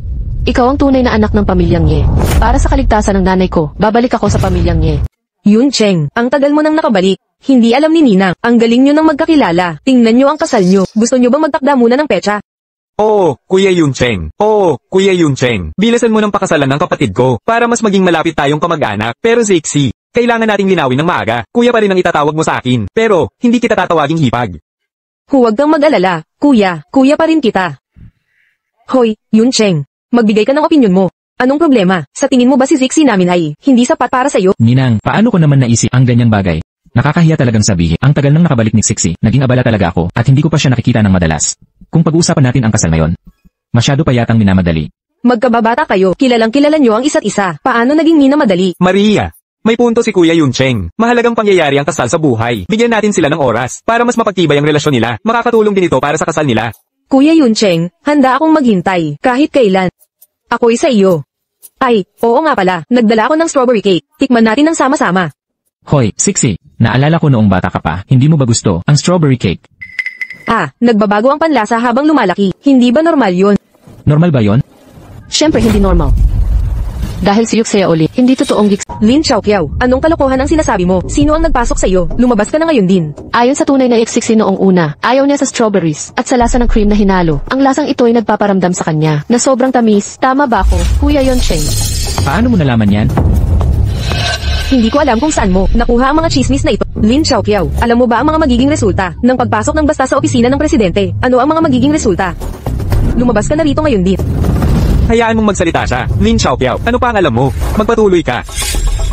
ikaw ang tunay na anak ng pamilyang Ye. Para sa kaligtasan ng nanay ko, babalik ako sa pamilyang Ye. Yuncheng, ang tagal mo nang nakabalik. Hindi alam ni Ninang. Ang galing nyo nang magkakilala. Tingnan nyo ang kasal nyo. Gusto nyo bang magtakda muna ng petsa? Oo, Kuya Yuncheng. Oo, Kuya Yuncheng. Bilasan mo ng pakasalan ng kapatid ko para mas maging malapit tayong kamag-anak. Pero Zixi, kailangan nating linawin ng maaga. Kuya pa rin ang itatawag mo sa akin. Pero, hindi kita tatawaging hipag. Huwag kang mag-alala. Kuya, kuya pa rin kita. Hoy, Yuncheng. Magbigay ka ng opinyon mo. Anong problema? Sa tingin mo ba si Zixi namin ay hindi sapat para sa'yo? Ninang, paano ko naman naisip ang ganyang bagay? Nakakahiya talagang sabihin. Ang tagal nang nakabalik ni Siksi, naging abala talaga ako, at hindi ko pa siya nakikita ng madalas. Kung pag-uusapan natin ang kasal ngayon, masyado pa yatang minamadali. Magkababata kayo. Kilalang kilala nyo ang isa't isa. Paano naging minamadali? Maria, may punto si Kuya Yuncheng. Mahalagang pangyayari ang kasal sa buhay. Bigyan natin sila ng oras para mas mapagtibay ang relasyon nila. Makakatulong din ito para sa kasal nila. Kuya Yuncheng, handa akong maghintay. Kahit kailan. Ako'y sa iyo. Ay, oo nga pala. Nagdala ako ng strawberry cake. Tikman natin ng sama-sama. Hoy, Siksi, naalala ko noong bata ka pa, hindi mo ba gusto ang strawberry cake? Ah, nagbabago ang panlasa habang lumalaki. Hindi ba normal yun? Normal ba yon? Siyempre hindi normal. Dahil si Yuxea uli, hindi totoong gigs. Lin Chaoqiao, anong kalokohan ang sinasabi mo? Sino ang nagpasok sa iyo? Lumabas ka na ngayon din. Ayon sa tunay na ex-Siksi noong una, ayaw niya sa strawberries at sa lasa ng cream na hinalo. Ang lasang ito ay nagpaparamdam sa kanya na sobrang tamis. Tama ba ako, Kuya Yuncheng? Paano mo nalaman yan? Hindi ko alam kung saan mo nakuha ang mga chismis na ito. Lin Chaoqiao, alam mo ba ang mga magiging resulta ng pagpasok ng basta sa opisina ng presidente? Ano ang mga magiging resulta? Lumabas ka na rito ngayon din. Hayaan mong magsalita siya. Lin Chaoqiao, ano pa ang alam mo? Magpatuloy ka.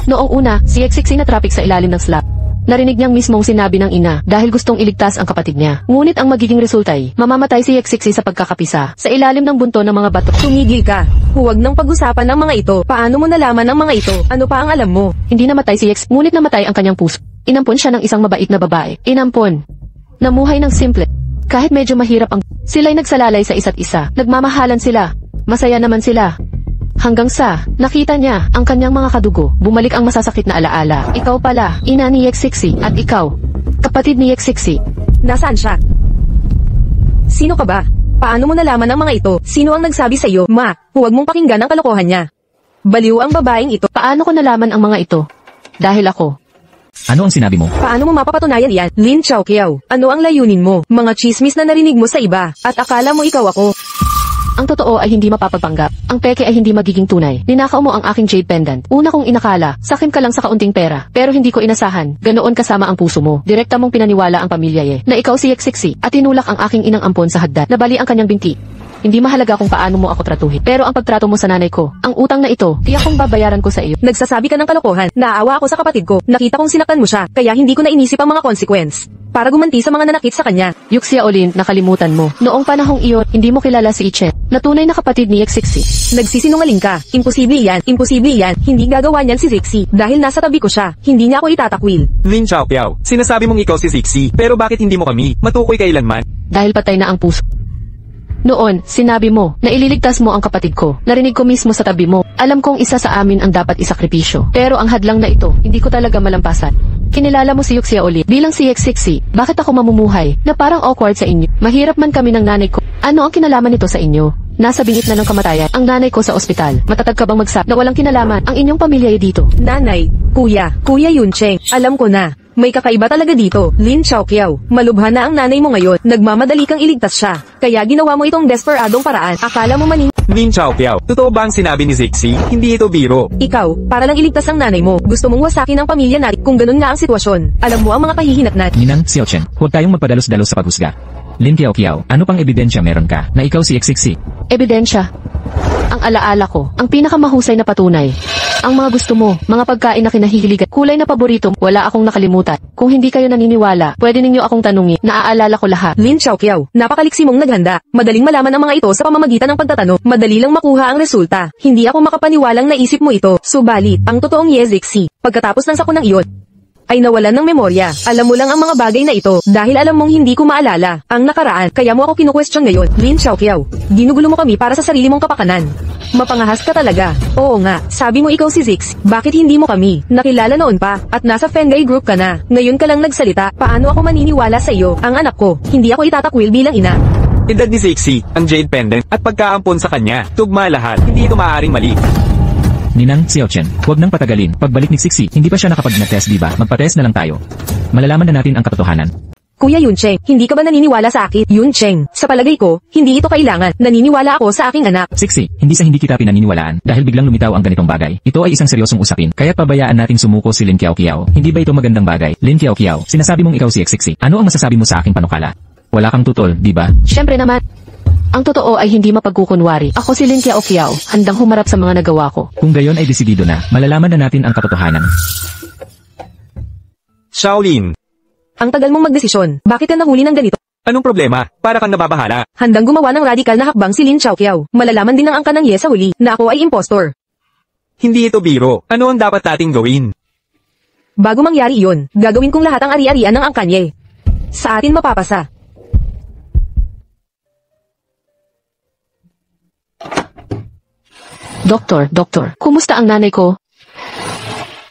Noong una, si ex-Siksi na traffic sa ilalim ng slab. Narinig niyang mismong sinabi ng ina dahil gustong iligtas ang kapatid niya. Ngunit ang magiging resulta ay mamamatay si ex-Siksi sa pagkakapisa sa ilalim ng bunto ng mga bato. Tumigil ka. Huwag nang pag-usapan ang mga ito. Paano mo nalaman ang mga ito? Ano pa ang alam mo? Hindi namatay si ex, ngunit namatay ang kanyang puso. Inampon siya ng isang mabait na babae. Inampon. Namuhay ng simple. Kahit medyo mahirap ang... Sila'y nagsalalay sa isa't isa. Nagmamahalan sila. Masaya naman sila. Hanggang sa, nakita niya, ang kanyang mga kadugo, bumalik ang masasakit na alaala. Ikaw pala, ina ni Yexixi, at ikaw, kapatid ni Yexixi. Nasaan siya? Sino ka ba? Paano mo nalaman ang mga ito? Sino ang nagsabi sa iyo? Ma, huwag mong pakinggan ang kalokohan niya. Baliw ang babaeng ito. Paano ko nalaman ang mga ito? Dahil ako. Ano ang sinabi mo? Paano mo mapapatunayan yan? Lin Chaoqiao, ano ang layunin mo? Mga chismis na narinig mo sa iba, at akala mo ikaw ako. Ang totoo ay hindi mapapagpanggap. Ang peke ay hindi magiging tunay. Ninakaw mo ang aking jade pendant. Una kong inakala, sakin ka lang sa kaunting pera. Pero hindi ko inasahan, ganoon kasama ang puso mo. Direkta mong pinaniwala ang pamilya na ikaw si Yexixi, at tinulak ang aking inang ampon sa hagdan. Nabali ang kanyang binti. Hindi mahalaga kung paano mo ako tratuhin. Pero ang pagtrato mo sa nanay ko, ang utang na ito, tiyak kong babayaran ko sa iyo. Nagsasabi ka ng kalokohan. Naawa ako sa kapatid ko. Nakita kong sinaktan mo siya, kaya hindi ko na inisip ang mga consequence. Para gumanti sa mga nanakit sa kanya. Yuxia Olin, nakalimutan mo. Noong panahong iyon, hindi mo kilala si Ichen, na tunay na kapatid ni Yexixi. Nagsisinungaling ka. Imposible yan, imposible yan. Hindi gagawa niyan si Zixi. Dahil nasa tabi ko siya, hindi niya ako itatakwil. Lin Chaoqiao, sinasabi mong ikaw si Zixi, pero bakit hindi mo kami? Matukoy kailanman? Dahil patay na ang puso. Noon, sinabi mo, na ililigtas mo ang kapatid ko. Narinig ko mismo sa tabi mo. Alam kong isa sa amin ang dapat isakripisyo. Pero ang hadlang na ito, hindi ko talaga malampasan. Kinilala mo si Yuxia Oli. Bilang si Yexixi, bakit ako mamumuhay, na parang awkward sa inyo? Mahirap man kami ng nanay ko. Ano ang kinalaman nito sa inyo? Nasa bingit na ng kamatayan, ang nanay ko sa ospital. Matatag ka bang magsabi na walang kinalaman ang inyong pamilya dito? Nanay, Kuya Yuncheng, alam ko na. May kakaiba talaga dito, Lin Chaoqiao. Malubha na ang nanay mo ngayon, nagmamadali kang iligtas siya. Kaya ginawa mo itong desperadong paraan, akala mo manin... Lin Chaoqiao, totoo ba ang sinabi ni Zixi? Hindi ito biro. Ikaw, para lang iligtas ang nanay mo, gusto mong wasakin ang pamilya natin kung ganun nga ang sitwasyon. Alam mo ang mga kahihinatnan. Ninang Xiaochen, huwag tayong magpadalos-dalos sa paghusga. Lin Chaoqiao, ano pang ebidensya meron ka na ikaw si Yexixi? Ebidensya. Ang alaala ko, ang pinakamahusay na patunay. Ang mga gusto mo, mga pagkain na kinahihiligan, kulay na paborito, wala akong nakalimutan. Kung hindi kayo naniniwala, pwede ninyo akong tanungin, naaalala ko lahat. Lin Chaoqiao, napakaliksi mong naghanda. Madaling malaman ang mga ito sa pamamagitan ng pagtatanong. Madali lang makuha ang resulta. Hindi ako makapaniwalang naisip mo ito. Subalit, ang totoong Yexixi, pagkatapos ng sakunang iyon, ay nawalan ng memorya. Alam mo lang ang mga bagay na ito, dahil alam mong hindi ko maalala ang nakaraan, kaya mo ako kinu-question ngayon. Lin Chaoqiao, ginugulo mo kami para sa sarili mong kapakanan. Mapangahas ka talaga. Oo nga, sabi mo ikaw si Zix, bakit hindi mo kami nakilala noon pa, at nasa Fengay group ka na, ngayon ka lang nagsalita, paano ako maniniwala sa iyo, ang anak ko, hindi ako itatakwil bilang ina. Edad ni Zixi, ang jade pendant, at pagkaampon sa kanya, tugma lahat, hindi ito maaaring mali. Ninang Xiaochen, huwag nang patagalin. Pagbalik ni Zixi, hindi pa siya nakapag-test, di ba? Magpa-test na lang tayo. Malalaman na natin ang katotohanan. Kuya Yuncheng, hindi ka ba naniniwala sa akin? Yuncheng, sa palagay ko, hindi ito kailangan. Naniniwala ako sa aking anak. Zixi, hindi kita pinaniniwalaan dahil biglang lumitaw ang ganitong bagay. Ito ay isang seryosong usapin, kaya pabayaan nating sumuko si Lin Chaoqiao. Hindi ba ito magandang bagay? Lin Chaoqiao, sinasabi mong ikaw si Yexixi. Ano ang masasabi mo sa aking panukala? Wala kang tutol, di ba? Siyempre naman. Ang totoo ay hindi mapagkukunwari. Ako si Lin Chaoqiao, handang humarap sa mga nagawa ko. Kung gayon ay desidido na, malalaman na natin ang katotohanan. Shaolin, Ang tagal mong magdesisyon, bakit ka nahuli ng ganito? anong problema? Para kang nababahala. Handang gumawa ng radikal na hakbang si Lin Chaoqiao. Malalaman din ng angka ng yes sa huli, na ako ay impostor. Hindi ito biro. Ano ang dapat nating gawin? Bago mangyari iyon, gagawin kong lahat ang ari-arian ng angkanye. Sa atin mapapasa. Doktor, kumusta ang nanay ko?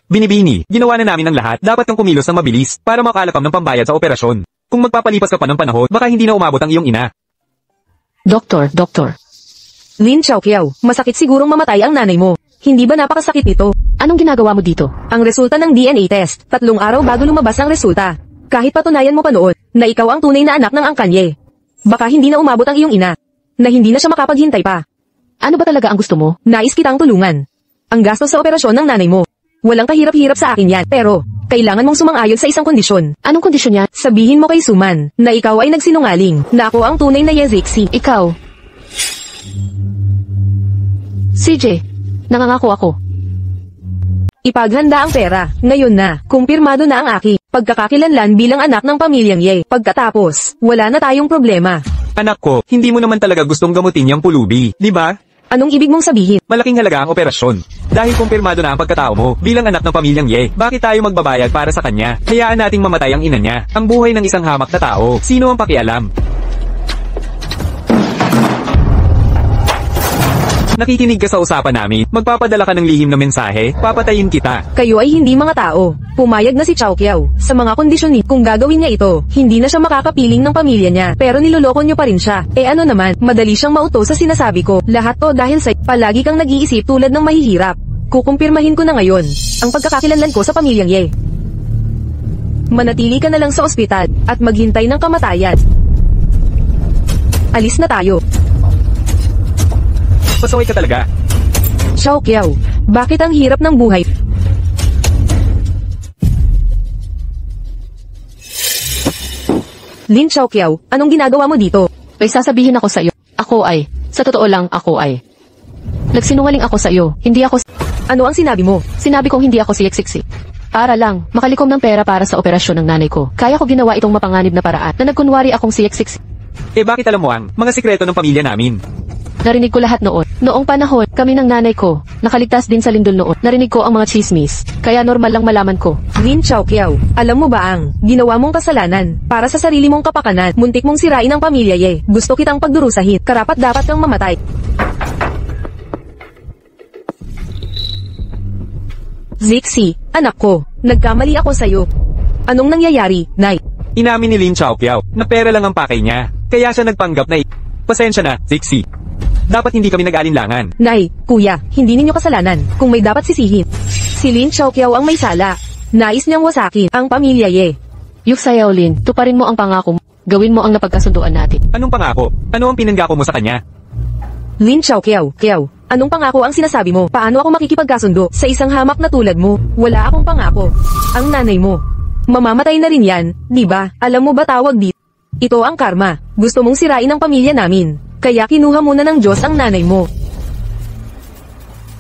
Binibini, ginawa na namin ang lahat. Dapat kang kumilos ng mabilis para makalakam ng pambayad sa operasyon. Kung magpapalipas ka pa ng panahon, baka hindi na umabot ang iyong ina. Doktor. Lin Chaoqiao, masakit sigurong mamatay ang nanay mo. Hindi ba napakasakit nito? Anong ginagawa mo dito? Ang resulta ng DNA test, 3 araw bago lumabas ang resulta. Kahit patunayan mo pa noon, na ikaw ang tunay na anak ng angkanye. Baka hindi na umabot ang iyong ina. Na hindi na siya makapaghintay pa. Ano ba talaga ang gusto mo? Nais kitang tulungan. Ang gastos sa operasyon ng nanay mo. Walang kahirap-hirap sa akin yan, pero kailangan mong sumang-ayon sa isang kondisyon. Anong kondisyon niya? Sabihin mo kay Suman na ikaw ay nagsinungaling, na ako ang tunay na Yexixi. Ikaw. CJ, nangangako ako. Ipaghanda ang pera. Ngayon na, kumpirmado na ang aking pagkakakilanlan bilang anak ng pamilyang Ye. Pagkatapos, wala na tayong problema. Anak ko, hindi mo naman talaga gustong gamutin yung pulubi, di ba? Anong ibig mong sabihin? Malaking halaga ang operasyon. Dahil kumpirmado na ang pagkatao mo bilang anak ng pamilyang Ye, bakit tayo magbabayad para sa kanya? Hayaan nating mamatay ang ina niya, ang buhay ng isang hamak na tao. Sino ang pakialam? Nakikinig ka sa usapan namin, magpapadala ka ng lihim na mensahe, papatayin kita. Kayo ay hindi mga tao. Pumayag na si Chow Kiao. Sa mga kondisyon ni, kung gagawin niya ito, hindi na siya makakapiling ng pamilya niya. Pero niloloko niyo pa rin siya. Ano naman, madali siyang mauto sa sinasabi ko. Lahat to dahil sa palagi kang nag-iisip tulad ng mahihirap. Kukumpirmahin ko na ngayon ang pagkakakilanlan ko sa pamilyang Ye. Manatili ka na lang sa ospital at maghintay ng kamatayan. Alis na tayo. Pasaway ka talaga. Chow Kiao, bakit ang hirap ng buhay? Lin Chow Kiao, anong ginagawa mo dito? May sasabihin ako sa iyo. Sa totoo lang, nagsinungaling ako sa iyo. Hindi ako, Ano ang sinabi mo? sinabi kong hindi ako si Yeksiksi. Para lang, makalikom ng pera para sa operasyon ng nanay ko. Kaya ko ginawa itong mapanganib na paraan na nagkunwari akong si Yeksiksi. Bakit alam mo ang mga sikreto ng pamilya namin? Narinig ko lahat noon. Noong panahon, kami ng nanay ko, nakaligtas din sa lindol noon. Narinig ko ang mga chismis. Kaya normal lang malaman ko. Lin Chow Kiao, alam mo ba ang ginawa mong kasalanan para sa sarili mong kapakanan, muntik mong sirain ang pamilya Ye. Gusto kitang pagdurusahin, karapat dapat kang mamatay. Zixi, anak ko, nagkamali ako sa'yo. Anong nangyayari, Nay? Inamin ni Lin Chow Kiao na pera lang ang pakay niya, kaya siya nagpanggap na Pasensya na, Zixi. Dapat hindi kami nag-alinlangan. Nay, kuya, hindi ninyo kasalanan kung may dapat sisihin. Si Lin Chow Kiao ang may sala. Nais niyang wasakin ang pamilya Ye. Yuksaya Lin, tuparin mo ang pangako mo. Gawin mo ang napagkasunduan natin. Anong pangako? Ano ang pinanggako mo sa kanya? Lin Chow Kiao, anong pangako ang sinasabi mo? Paano ako makikipagkasundo sa isang hamak na tulad mo? Wala akong pangako. Ang nanay mo. Mamamatay na rin yan, di ba? Alam mo ba tawag dito? Ito ang karma. Gusto mong sirain ang pamilya namin. Kaya kinuha muna ng Diyos ang nanay mo.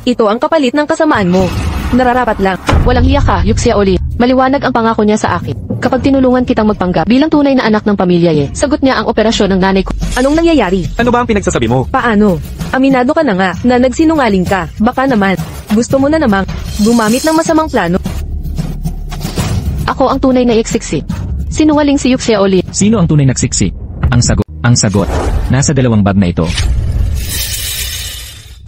Ito ang kapalit ng kasamaan mo. Nararapat lang. Walang hiya ka, Yuksaya Lin. Maliwanag ang pangako niya sa akin. Kapag tinulungan kitang magpanggap bilang tunay na anak ng pamilya Ye, sagot niya ang operasyon ng nanay ko. Anong nangyayari? Ano ba ang pinagsasabi mo? Paano? Aminado ka na nga na nagsinungaling ka. Baka naman, gusto mo na namang gumamit ng masamang plano. Ako ang tunay na Yeksiksi. Sinungaling si Yuksaya Lin. Sino ang tunay nagsiksi? Ang sagot. Nasa 2 bag na ito.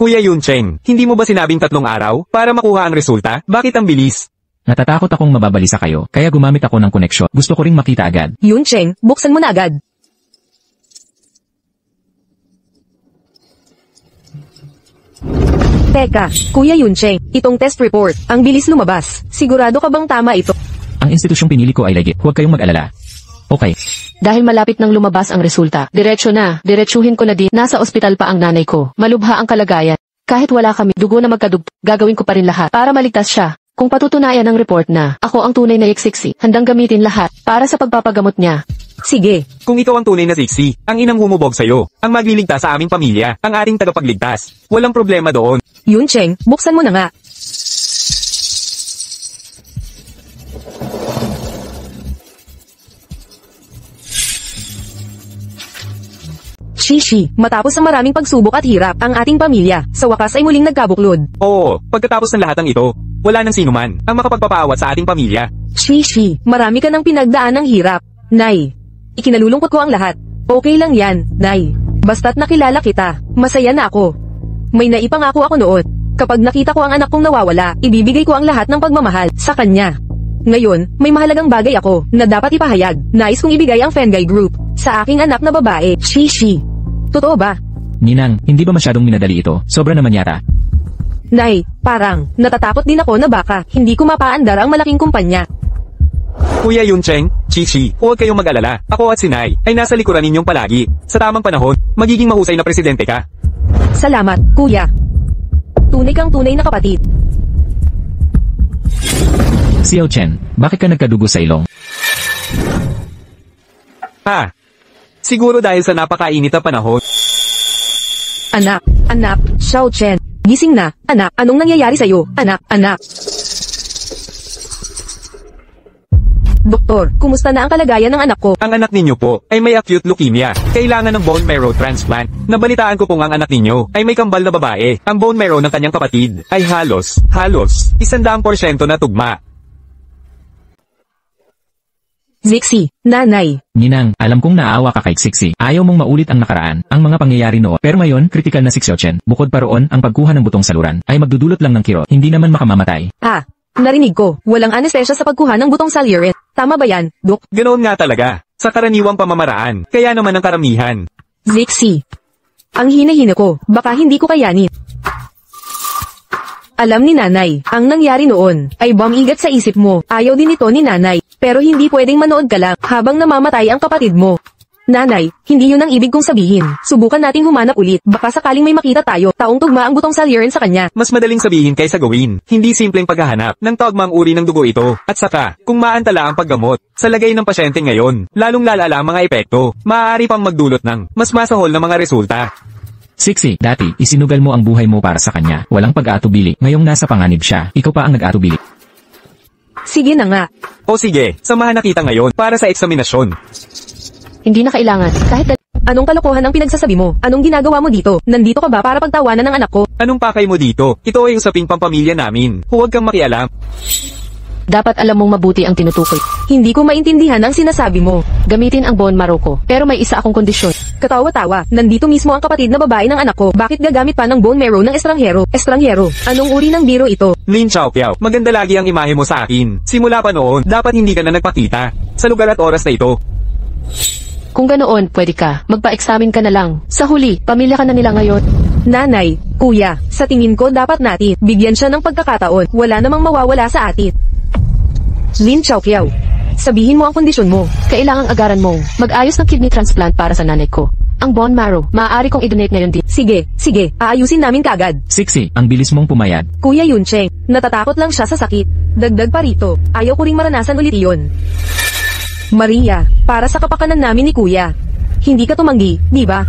Kuya Yuncheng, hindi mo ba sinabing 3 araw para makuha ang resulta? Bakit ang bilis? Natatakot akong mababalisa kayo, kaya gumamit ako ng koneksyon. Gusto ko ring makita agad. Yuncheng, buksan mo na agad. Teka, Kuya Yuncheng, itong test report, ang bilis lumabas. Sigurado ka bang tama ito? Ang institusyong pinili ko ay legit. Huwag kayong mag-alala. Okay. Dahil malapit nang lumabas ang resulta, diretsuhin ko na din. Nasa ospital pa ang nanay ko. Malubha ang kalagayan. Kahit wala kami, dugo na magkadugtong, gagawin ko pa rin lahat para maligtas siya. Kung patutunayan ng report na ako ang tunay na Yeksiksi, handang gamitin lahat para sa pagpapagamot niya. Sige. Kung ikaw ang tunay na Zixi, ang inang humubog sa'yo, ang magliligtas sa aming pamilya, ang ating tagapagligtas. Walang problema doon. Yuncheng, buksan mo na nga. Shishi, matapos ang maraming pagsubok at hirap, ang ating pamilya, sa wakas ay muling nagkabuklod. Oo, pagkatapos ng lahat ng ito, wala nang sino man ang makapagpapaawat sa ating pamilya. Shishi, marami ka ng pinagdaan ng hirap. Nay, ikinalulungkot ko ang lahat. Okay lang yan, Nay. Basta't nakilala kita, masaya na ako. May naipangako ako noon. Kapag nakita ko ang anak kong nawawala, ibibigay ko ang lahat ng pagmamahal sa kanya. Ngayon, may mahalagang bagay ako na dapat ipahayag. Nais kong ibigay ang Fengay Group sa aking anak na babae, Shishi. Totoo ba? Ninang, hindi ba masyadong minadali ito? Sobra naman yata. Nay, parang, natatakot din ako na baka hindi ko mapaandar ang malaking kumpanya. Kuya Yuncheng, Chichi, huwag kayong mag-alala. Ako at si Nay ay nasa likuran ninyong palagi. Sa tamang panahon, magiging mahusay na presidente ka. Salamat, kuya. Tunay kang tunay na kapatid. Xiao Chen, bakit ka nagkadugo sa ilong? Siguro dahil sa napakainit na panahon. Anak, Xiao Chen. Gising na, anak, anong nangyayari sa'yo? Anak. Doktor, kumusta na ang kalagayan ng anak ko? Ang anak ninyo po ay may acute leukemia. Kailangan ng bone marrow transplant. Nabalitaan ko pong ang anak ninyo ay may kambal na babae. Ang bone marrow ng kanyang kapatid ay halos, 100% na tugma. Zixi, nanay. Ninang, alam kong naaawa ka kay Sixi. Ayaw mong maulit ang nakaraan, ang mga pangyayari noon. Pero ngayon, kritikal na si Xiaochen. Bukod pa roon, ang pagkuha ng butong saluran ay magdudulot lang ng kirot, hindi naman makamamatay. Ah, narinig ko, walang anestesya sa pagkuha ng butong saluran. Tama ba yan, Dok? Ganoon nga talaga. Sa karaniwang pamamaraan, kaya naman ang karamihan. Zixi. Ang hinahina ko, baka hindi ko kayanin. Alam ni nanay, ang nangyari noon, ay bumigat sa isip mo, ayaw din ito ni nanay, pero hindi pwedeng manood ka lang, habang namamatay ang kapatid mo. Nanay, hindi yun ang ibig kong sabihin, subukan nating humanap ulit, baka sakaling may makita tayo, taong tugma ang butong saluran sa kanya. Mas madaling sabihin kaysa gawin, hindi simpleng paghahanap ng tugmang uri ng dugo ito, at saka, kung maantala ang paggamot, sa lagay ng pasyente ngayon, lalong lalala ang mga epekto, maaari pang magdulot ng mas masahol na mga resulta. Sixi, dati, isinugal mo ang buhay mo para sa kanya. Walang pag-aatubili. Ngayong nasa panganib siya, ikaw pa ang nag-aatubili. Sige na nga. O sige, samahan na kita ngayon para sa eksaminasyon. Hindi na kailangan, kahit Anong kalokohan ang pinagsasabi mo? Anong ginagawa mo dito? Nandito ka ba para pagtawanan ng anak ko? Anong pakay mo dito? Ito ay usaping pampamilya namin. Huwag kang makialam. dapat alam mong mabuti ang tinutukoy. Hindi ko maintindihan ang sinasabi mo. Gamitin ang bone marrow ko, pero may isa akong kondisyon. Katawa-tawa, nandito mismo ang kapatid na babae ng anak ko. Bakit gagamit pa ng bone marrow ng estranghero? Estranghero? Anong uri ng biro ito? Lin Xiaopiao, maganda lagi ang imahe mo sa akin. Simula pa noon, dapat hindi ka na nagpakita. Sa lugar at oras na ito. Kung ganoon, pwede ka. Magpa-examine ka na lang. Sa huli, pamilya ka na nila ngayon. Nanay, kuya, sa tingin ko dapat natin bigyan siya ng pagkakataon. Wala namang mawawala sa atin. Lin Xiaopiao, sabihin mo ang kondisyon mo. Kailangang agaran mong mag-ayos ng kidney transplant para sa nanay ko. Ang bone marrow, maaari kong i-donate ngayon din. Sige, aayusin namin kaagad. Sixi, ang bilis mong pumayad. Kuya Yuncheng, natatakot lang siya sa sakit. Dagdag pa rito, ayaw ko ring maranasan ulit iyon. Maria, para sa kapakanan namin ni Kuya. Hindi ka tumanggi, di ba?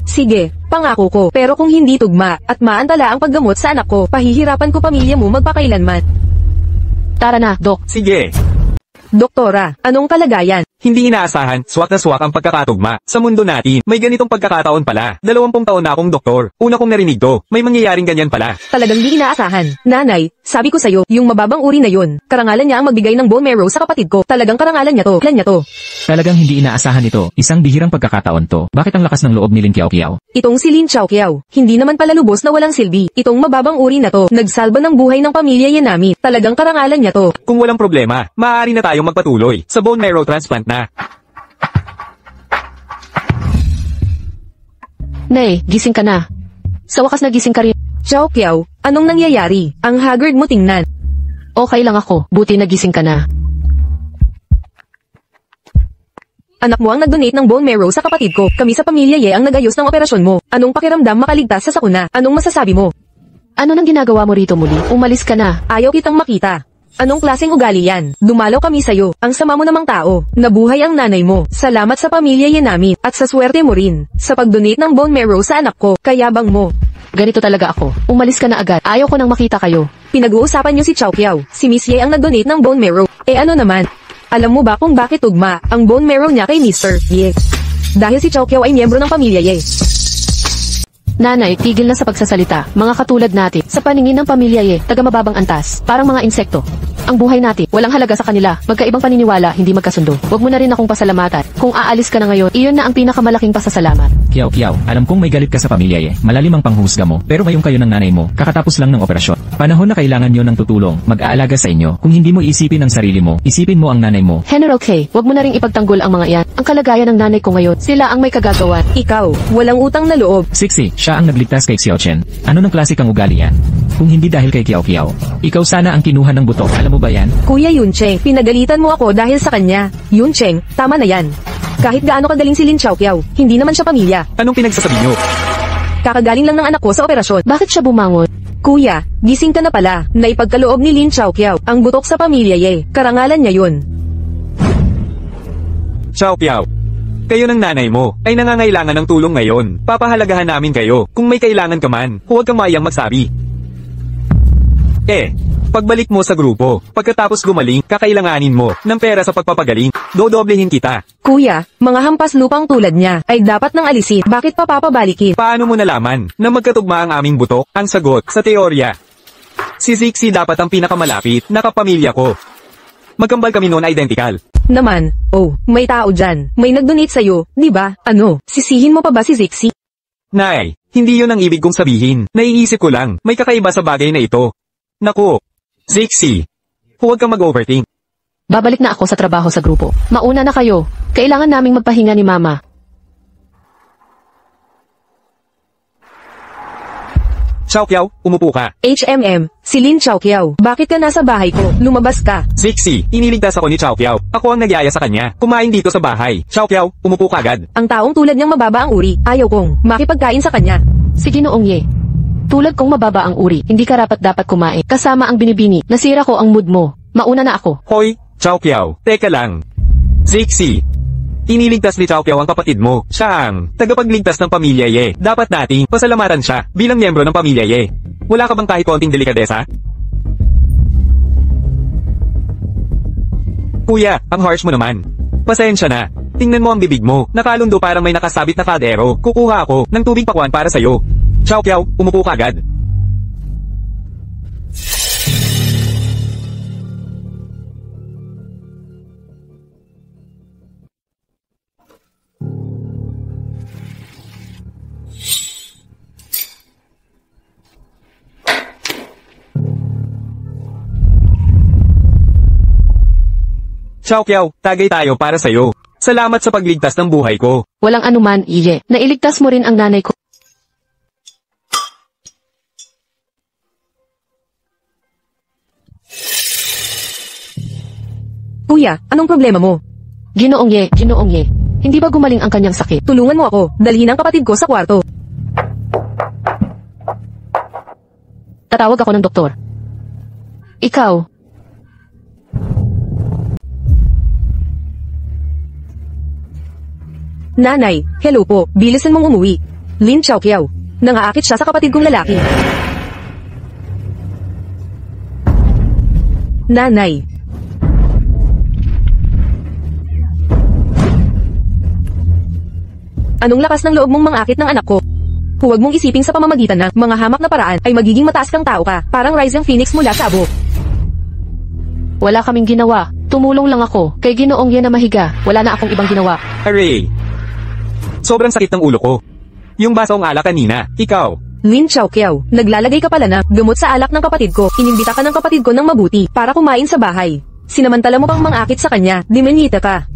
Sige, pangako ko. Pero kung hindi tugma, at maantala ang paggamot sa anak ko, pahihirapan ko pamilya mo magpakailanman. Tara na, Dok. Sige. Doktora, anong kalagayan? Hindi inaasahan, swak na swak ang pagkakatugma. Sa mundo natin, may ganitong pagkakataon pala. 20 taon na akong doktor. Una kong narinig to, may mangyayaring ganyan pala. Talagang di inaasahan. Nanay, sabi ko sa'yo, yung mababang uri na yun, karangalan niya ang magbigay ng bone marrow sa kapatid ko. Talagang karangalan niya to. Plan niya to. Talagang hindi inaasahan ito. Isang bihirang pagkakataon to. Bakit ang lakas ng loob ni Lin Xiaopiao? Itong si Lin Xiaopiao, hindi naman pala lubos na walang silbi. Itong mababang uri na to, nagsalba ng buhay ng pamilya Yanami. Talagang karangalan niya to. Kung walang problema, maaari na tayong magpatuloy sa bone marrow transplant na. Nay, gising ka na. Sa wakas nagising ka rin. Xiaopiao, anong nangyayari? Ang haggard mo tingnan. Okay lang ako, buti nagising ka na. Anak mo ang nag-donate ng bone marrow sa kapatid ko. Kami sa pamilya ang nag-ayos ng operasyon mo. Anong pakiramdam makaligtas sa sakuna? Anong masasabi mo? Ano nang ginagawa mo rito muli? Umalis ka na. Ayaw kitang makita. Anong klaseng ugali yan? Dumalaw kami sa'yo. Ang sama mo namang tao. Nabuhay ang nanay mo. Salamat sa pamilya namin. At sa swerte mo rin. Sa pag-donate ng bone marrow sa anak ko. Kayabang mo. Ganito talaga ako. Umalis ka na agad. Ayaw ko nang makita kayo. Pinag-uusapan niyo si Xiaopiao. Si Miss Ye ang nag-donate ng bone marrow. Ano naman? Alam mo ba kung bakit tugma ang bone marrow niya kay Mr. Ye? Dahil si Xiaopiao ay miyembro ng pamilya Ye. Nanay, tigil na sa pagsasalita. Mga katulad natin, sa paningin ng pamilya taga mababang antas, parang mga insekto. Ang buhay natin, walang halaga sa kanila. Magkaibang paniniwala, hindi magkasundo. Huwag mo na rin akong pasalamatan. Kung aalis ka na ngayon, iyon na ang pinakamalaking pasasalamat. Xiaopiao, alam kong may galit ka sa pamilya Malalim ang panghusga mo, pero ngayong kayo ng nanay mo, kakatapos lang ng operasyon. Panahon na kailangan nyo ng tutulong, mag-aalaga sa inyo. Kung hindi mo isipin ang sarili mo, isipin mo ang nanay mo. General K, huwag mo na rin ipagtanggol ang mga iyan. Ang kalagayan ng nanay ko ngayon, sila ang may kagagawan. Ikaw, walang utang na loob. Sixi, siya ang nagligtas kay Xiaochen. Ano ng klase kang ugali yan? Kung hindi dahil kay Xiaopiao, ikaw sana ang kinuha ng buto. Alam mo ba yan? Kuya Yuncheng, pinagalitan mo ako dahil sa kanya. Yuncheng, tama na yan. Kahit gaano kagaling si Lin Xiaopiao, hindi naman siya pamilya. Anong pinagsasabi nyo? Kakagaling lang ng anak ko sa operasyon. Bakit siya bumangon? Kuya, gising ka na pala. Naipagkaloob ni Lin Xiaopiao ang butok sa pamilya Karangalan niya yun. Xiaopiao, kayo ng nanay mo ay nangangailangan ng tulong ngayon. Papahalagahan namin kayo. Kung may kailangan ka man, huwag kang maiyang magsabi. Pagbalik mo sa grupo, pagkatapos gumaling, kakailanganin mo ng pera sa pagpapagaling. Dodoblehin kita. Kuya, mga hampas lupang tulad niya ay dapat nang alisin. Bakit pa papabalikin? Paano mo nalaman na magkatugma ang aming butok? Ang sagot, sa teorya. Si Zixi dapat ang pinakamalapit na kapamilya ko. Magkambal kami noon identical. Naman, oh, may tao dyan. May nag-donate sa'yo, di ba? Ano, sisihin mo pa ba si Zixi? Nay, hindi yun ang ibig kong sabihin. Naiisip ko lang, may kakaiba sa bagay na ito. Naku, Zixi, huwag kang mag-overthink. Babalik na ako sa trabaho sa grupo. Mauna na kayo. Kailangan naming magpahinga ni Mama. Xiao Qiao, umupo ka. HMM, si Lin Xiaoqiao. Bakit ka nasa bahay ko? Lumabas ka. Zixi, iniligtas ako ni Xiao Qiao. Ako ang nagyaya sa kanya. Kumain dito sa bahay. Xiao Qiao, umupo ka agad. Ang taong tulad niyang mababa ang uri, ayaw kong makipagkain sa kanya. Sige Noong Ye. Tulad kong mababa ang uri, hindi ka dapat kumain. Kasama ang binibini, nasira ko ang mood mo. Mauna na ako. Hoy, Xiao Qiao, teka lang. Zixi, iniligtas ni Xiao Qiao ang kapatid mo. Siya ang tagapagligtas ng pamilya Ye. Dapat nating pasalamatan siya bilang miyembro ng pamilya Ye. Wala ka bang kahit konting delikadesa? Kuya, ang harsh mo naman. Pasensya na. Tingnan mo ang bibig mo. Nakalundo parang may nakasabit na kaldero. Kukuha ako ng tubig pakwan para sa'yo. Xiao Qiao, umupo ka agad. Xiao Qiao, tagay tayo para sa'yo. Salamat sa pagligtas ng buhay ko. Walang anuman, Iye. Nailigtas mo rin ang nanay ko. Kuya, anong problema mo? Ginoong Ye. Hindi ba gumaling ang kanyang sakit? Tulungan mo ako, dalhin ang kapatid ko sa kwarto. Tatawag ako ng doktor. Ikaw, Nanay, hello po, bilisan mong umuwi. Lin Xiaoqiao. Nangaakit siya sa kapatid kong lalaki. Nanay. Anong lakas ng loob mong mangakit ng anak ko? Huwag mong isiping sa pamamagitan ng mga hamak na paraan ay magiging mataas kang tao ka, parang rising phoenix mula sa abo. wala kaming ginawa. Tumulong lang ako. Kay Ginoong Ye na mahiga. Wala na akong ibang ginawa. Aray! Sobrang sakit ng ulo ko. Yung basong alak kanina, ikaw. Lin Xiaoqiao, naglalagay ka pala na gamot sa alak ng kapatid ko. Inimbita ka ng kapatid ko ng mabuti para kumain sa bahay. Sinamantala mo pang mangakit sa kanya, dimenita ka.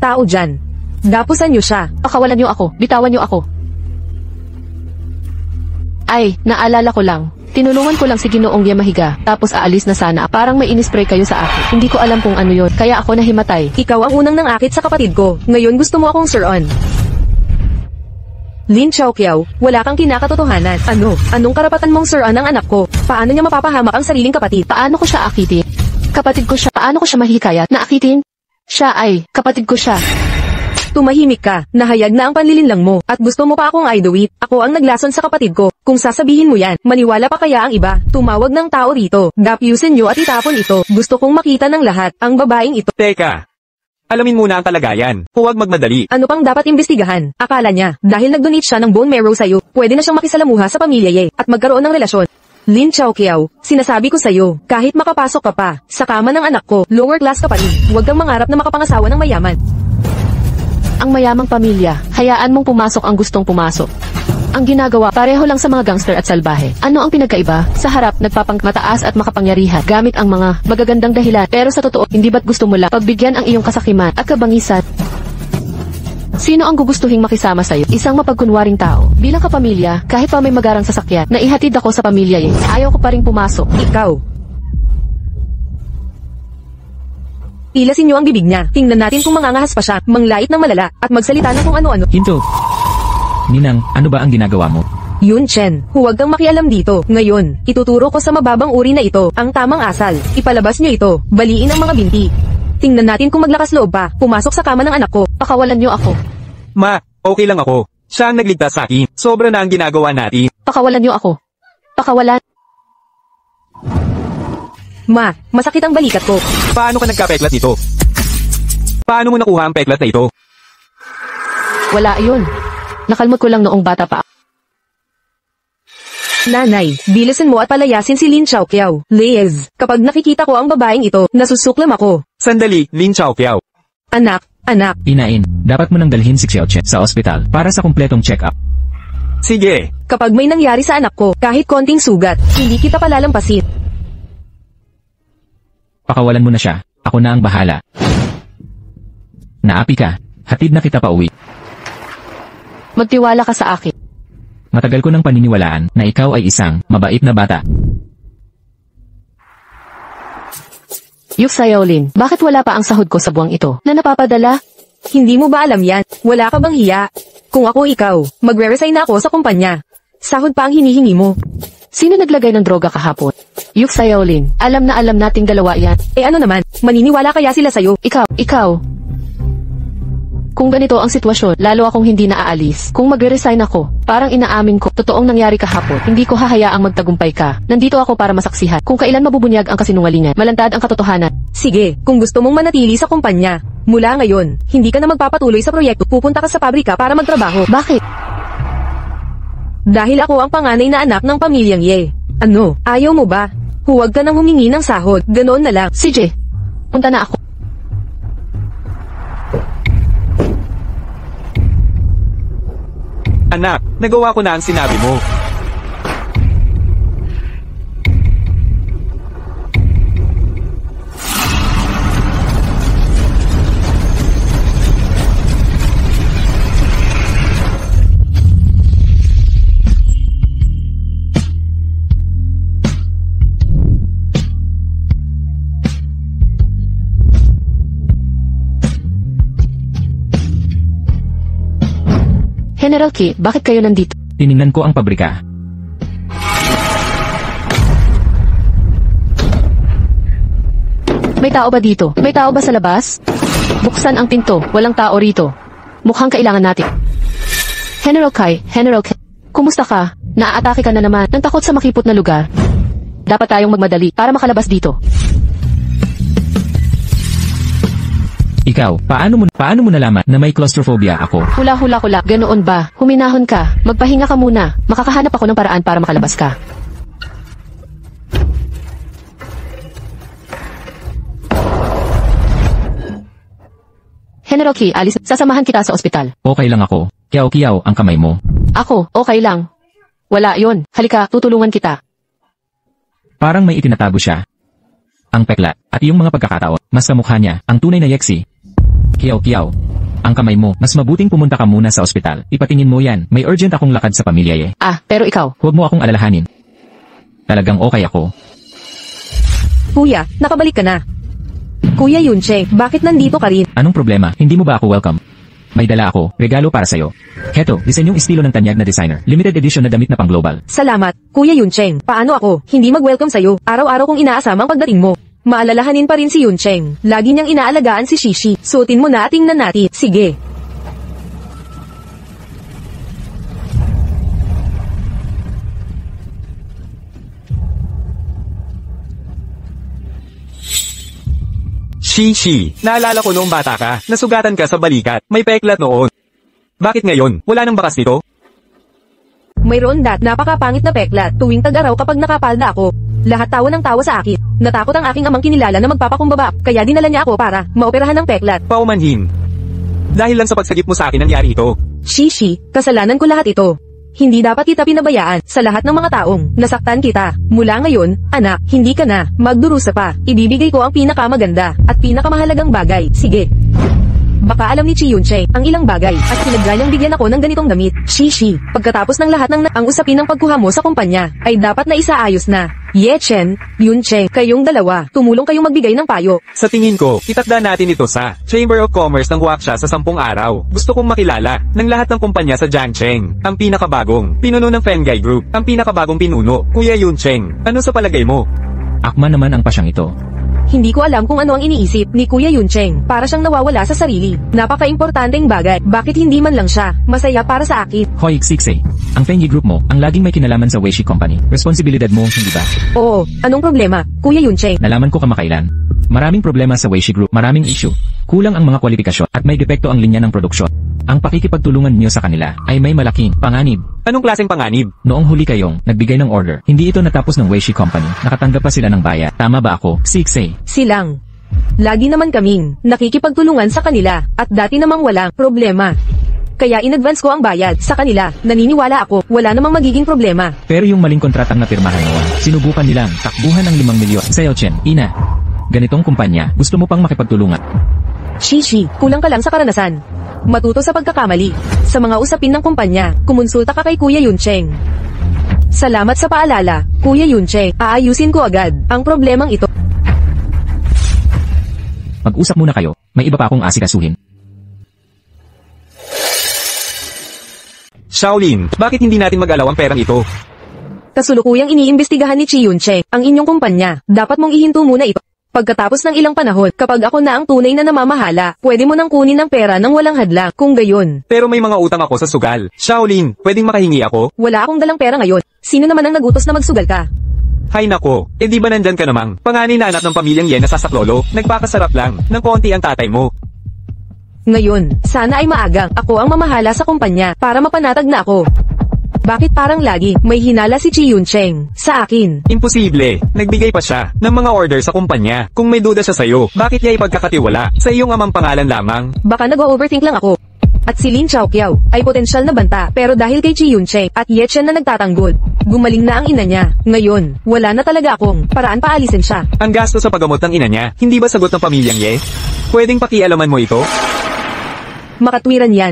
Tao dyan. Dapusan niyo siya. Pakawalan niyo ako. Bitawan niyo ako. Ay, naalala ko lang. Tinulungan ko lang si Ginoong Ye mahiga, tapos aalis na sana. Parang may inispray kayo sa akin. Hindi ko alam kung ano yon, kaya ako nahimatay. Ikaw ang unang nangakit sa kapatid ko. Ngayon gusto mo akong sir-on. Lin Xiaoqiao, wala kang kinakatotohanan. Ano? Anong karapatan mong sir-on ang anak ko? Paano niya mapapahamak ang sariling kapatid? Paano ko siya akitin? Kapatid ko siya. Paano ko siya mahikayat na akitin? Siya ay, kapatid ko siya. Tumahimik ka, nahayag na ang panlilinlang mo, at gusto mo pa akong idowit. Ako ang naglason sa kapatid ko. Kung sasabihin mo yan, maniwala pa kaya ang iba? Tumawag ng tao rito. Gapyusin niyo at itapon ito. Gusto kong makita ng lahat, ang babaeng ito. Teka. Alamin muna ang kalagayan. Huwag magmadali. Ano pang dapat imbestigahan? Akala niya, dahil nag-donate siya ng bone marrow sa'yo, pwede na siyang makisalamuha sa pamilya Ye, at magkaroon ng relasyon. Lin Xiaoqiao, sinasabi ko sa'yo, kahit makapasok ka pa, sa kama ng anak ko, lower class ka pa rin, huwag kang mangarap na makapangasawa ng mayaman. Ang mayamang pamilya, hayaan mong pumasok ang gustong pumasok. Ang ginagawa, pareho lang sa mga gangster at salbahe. Ano ang pinagkaiba? Sa harap, nagpapangmataas at makapangyarihan gamit ang mga magagandang dahilan. Pero sa totoo, hindi ba't gusto mo lang pagbigyan ang iyong kasakiman at kabangisan? Sino ang gugustuhing makisama sa'yo? Isang mapagkunwaring tao. Bilang kapamilya, kahit pa may magarang sasakyan, naihatid ako sa pamilya Ye. Ayaw ko pa ring pumasok. Ikaw. Ilasin niyo ang bibig niya. Tingnan natin kung mangangahas pa siya, manglait ng malala, at magsalita ng kung ano-ano. Hinto. Ninang, ano ba ang ginagawa mo? Yun Chen, huwag kang makialam dito. Ngayon, ituturo ko sa mababang uri na ito, ang tamang asal. Ipalabas niyo ito, baliin ang mga binti. Tingnan natin kung maglakas loob pa, pumasok sa kama ng anak ko. Pakawalan niyo ako. Ma, okay lang ako. Siya ang nagligtas sa akin. Sobra na ang ginagawa natin. Pakawalan niyo ako. Pakawalan. Ma, masakit ang balikat ko. Paano ka nagka-peklat nito? Paano mo nakuha ang peklat na ito? Wala yun. Nakalmot ko lang noong bata pa. Nanay, bilisan mo at palayasin si Lin Xiaoqiao. Liz, kapag nakikita ko ang babaeng ito, nasusuklam ako. Sandali, Lin Xiaoqiao. Anak, Inain, dapat mo nang dalhin si Xiaoche sa ospital para sa kumpletong check-up. Sige, kapag may nangyari sa anak ko, kahit konting sugat, hindi kita palalampasin. Pakawalan mo na siya. Ako na ang bahala. Naapi ka. Hatid na kita pa uwi. Magtiwala ka sa akin. Matagal ko nang paniniwalaan na ikaw ay isang mabait na bata. Yuk Xiaolin, bakit wala pa ang sahod ko sa buwang ito na napapadala? Hindi mo ba alam yan? Wala ka bang hiya? Kung ako ikaw, magre-resign na ako sa kumpanya. Sahod pa ang hinihingi mo. Sino naglagay ng droga kahapon? Yuk Xiaolin, alam na alam nating dalawa yan. Ano naman, maniniwala kaya sila sa'yo? Ikaw. Kung ganito ang sitwasyon, lalo akong hindi naaalis. Kung magre-resign ako, parang inaamin ko, totoong nangyari kahapon. Hindi ko hahayaang magtagumpay ka. Nandito ako para masaksihan. Kung kailan mabubunyag ang kasinungalingan, malantad ang katotohanan. Sige, kung gusto mong manatili sa kumpanya, mula ngayon, hindi ka na magpapatuloy sa proyekto, pupunta ka sa pabrika para magtrabaho. Bakit? Dahil ako ang panganay na anak ng pamilyang Ye. Ano, ayaw mo ba? Huwag ka nang humingi ng sahod, ganoon na lang. CJ, punta na ako. anak, nagawa ko na ang sinabi mo. General Ki, bakit kayo nandito? Tiningnan ko ang pabrika. May tao ba dito? May tao ba sa labas? Buksan ang pinto, walang tao rito. Mukhang kailangan natin. General Kai, kumusta ka? Naaatake ka na naman, nang takot sa makipot na lugar. Dapat tayong magmadali para makalabas dito. Ikaw, paano mo nalaman na may claustrophobia ako? Hula, ganoon ba? Huminahon ka, magpahinga ka muna. Makakahanap ako ng paraan para makalabas ka. General Ki, alis. Sasamahan kita sa ospital. Okay lang ako. Kiyaw-kiyaw ang kamay mo. Ako, okay lang. Wala yon. Halika, tutulungan kita. Parang may itinatago siya. Ang pekla, at yung mga pagkakataon, mas kamukha niya, ang tunay na yeksi. Kiyaw-kiyaw. Ang kamay mo, mas mabuting pumunta ka muna sa ospital. Ipatingin mo yan, may urgent akong lakad sa pamilya ye. Pero ikaw. Huwag mo akong alalahanin. Talagang okay ako. Kuya, nakabalik ka na. Kuya Yuncheng, bakit nandito ka rin? Anong problema? Hindi mo ba ako welcome? May dala ako, regalo para sa'yo. Heto, disenyong estilo ng tanyag na designer. Limited edition na damit na pang global. Salamat, Kuya Yuncheng. Paano ako? Hindi mag-welcome sa'yo. Araw-araw kong inaasama ang pagdating mo. Maalalahanin pa rin si Yuncheng. Lagi niyang inaalagaan si Shishi. Suotin mo na at tingnan natin. Sige. Shishi, naalala ko noong bata ka, nasugatan ka sa balikat, may peklat noon. Bakit ngayon, wala nang bakas nito? Mayroon napakapangit na peklat tuwing tag-araw kapag nakapalda ako. Lahat tawa ng tawa sa akin. Natakot ang aking amang kinilala na magpapakumbaba, kaya dinala niya ako para maoperahan ng peklat. Paumanhin. Dahil lang sa pagsagip mo sa akin nangyari ito. Shishi, kasalanan ko lahat ito. Hindi dapat kita pinabayaan sa lahat ng mga taong nasaktan kita. Mula ngayon, anak, hindi ka na magdurusa pa. Ibibigay ko ang pinakamaganda at pinakamahalagang bagay. Sige. Baka alam ni Chi Yuncheng ang ilang bagay at pinagganiyang bigyan ako ng ganitong damit. Shishi, pagkatapos ng lahat ng ang usapin ng pagkuha mo sa kumpanya, ay dapat na isaayos na. Ye Chen, Yuncheng, kayong dalawa, tumulong kayong magbigay ng payo. Sa tingin ko, itakda natin ito sa Chamber of Commerce ng Huaxia sa 10 araw. Gusto kong makilala ng lahat ng kumpanya sa Jiangcheng. Ang pinakabagong pinuno ng Fengai Group. Ang pinakabagong pinuno, Kuya Yuncheng. Ano sa palagay mo? Akma naman ang pasyang ito. Hindi ko alam kung ano ang iniisip ni Kuya Yuncheng. Para siyang nawawala sa sarili. Napaka-importanteng bagay. Bakit hindi man lang siya masaya para sa akin? Hoy, Sixey. Ang Fengi Group mo, ang laging may kinalaman sa Weishi Company. Responsibilidad mo, hindi ba? Oo, anong problema, Kuya Yuncheng? Nalaman ko kamakailan. Maraming problema sa Weishi Group, maraming issue. Kulang ang mga kwalifikasyon at may depekto ang linya ng produksyon. Ang pakikipagtulungan niyo sa kanila ay may malaking panganib. Anong klaseng panganib? Noong huli kayong nagbigay ng order, hindi ito natapos ng Weishi Company. Nakatanggap pa sila ng bayad. Tama ba ako, Sixey? Silang. Lagi naman kaming nakikipagtulungan sa kanila at dati namang walang problema. Kaya in-advance ko ang bayad sa kanila. Naniniwala ako, wala namang magiging problema. Pero yung maling kontratang napirmahan noon, sinubukan nilang takbuhan ng 5 milyon. Sa'yo, Chen, ina. Ganitong kumpanya, gusto mo pang makipagtulungan. Shishi, kulang ka lang sa karanasan. Matuto sa pagkakamali. Sa mga usapin ng kumpanya, kumonsulta ka kay Kuya Yuncheng. Salamat sa paalala, Kuya Yuncheng. Aayusin ko agad ang problemang ito. Mag-usap muna kayo, may iba pa akong asikasuhin. Shaolin, bakit hindi natin mag-alaw ang perang ito? Kasulukuyang iniimbestigahan ni Chi Yuncheng ang inyong kumpanya. Dapat mong ihinto muna ito. Pagkatapos ng ilang panahon, kapag ako na ang tunay na namamahala, pwede mo nang kunin ang pera ng walang hadlang, kung gayon. Pero may mga utang ako sa sugal. Shaolin, pwedeng makahingi ako? Wala akong dalang pera ngayon. Sino naman ang nagutos na magsugal ka? Hay nako, di ba nandyan ka namang? Panganay na anak ng pamilyang Ye na sasaklolo, nagpakasarap lang, ng konti ang tatay mo. Ngayon, sana ay maagang ako ang mamahala sa kumpanya para mapanatag na ako. Bakit parang lagi may hinala si Chi Yuncheng sa akin? Imposible, nagbigay pa siya ng mga order sa kumpanya. Kung may duda siya sa'yo, bakit niya ipagkakatiwala sa iyong amang pangalan lamang? Baka nag-overthink lang ako. At si Lin Chaoqiao ay potensyal na banta pero dahil kay Chi Yuncheng at Ye Chen na nagtatanggol, gumaling na ang ina niya. Ngayon, wala na talaga akong paraan paalisin siya. Ang gasto sa paggamot ng ina niya, hindi ba sagot ng pamilyang Ye? Pwedeng pakialaman mo ito? Makatwiran yan.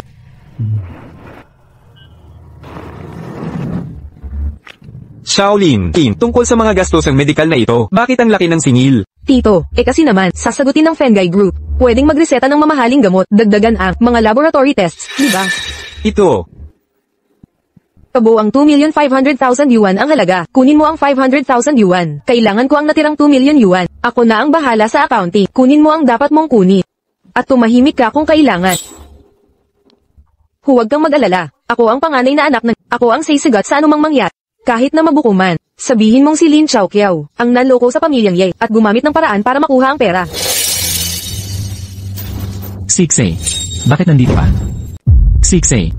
Shaolin, tungkol sa mga gastosang medikal na ito, bakit ang laki ng singil? Tito, kasi naman, sasagutin ng Fenggai Group. Pwedeng magreseta ng mamahaling gamot, dagdagan ang mga laboratory tests, di ba? Ito. Kabuang 2,500,000 yuan ang halaga. Kunin mo ang 500,000 yuan. Kailangan ko ang natirang 2 million yuan. Ako na ang bahala sa accounting. Kunin mo ang dapat mong kunin. At tumahimik ka kung kailangan. Huwag kang mag-alala. Ako ang panganay na anak ng... Ako ang sisigat sa anumang mangyari. Kahit na mabukuman, sabihin mong si Lin Chaoqiao ang nanloko sa pamilyang Ye at gumamit ng paraan para makuha ang pera. Sixey, bakit nandito ka? Sixey,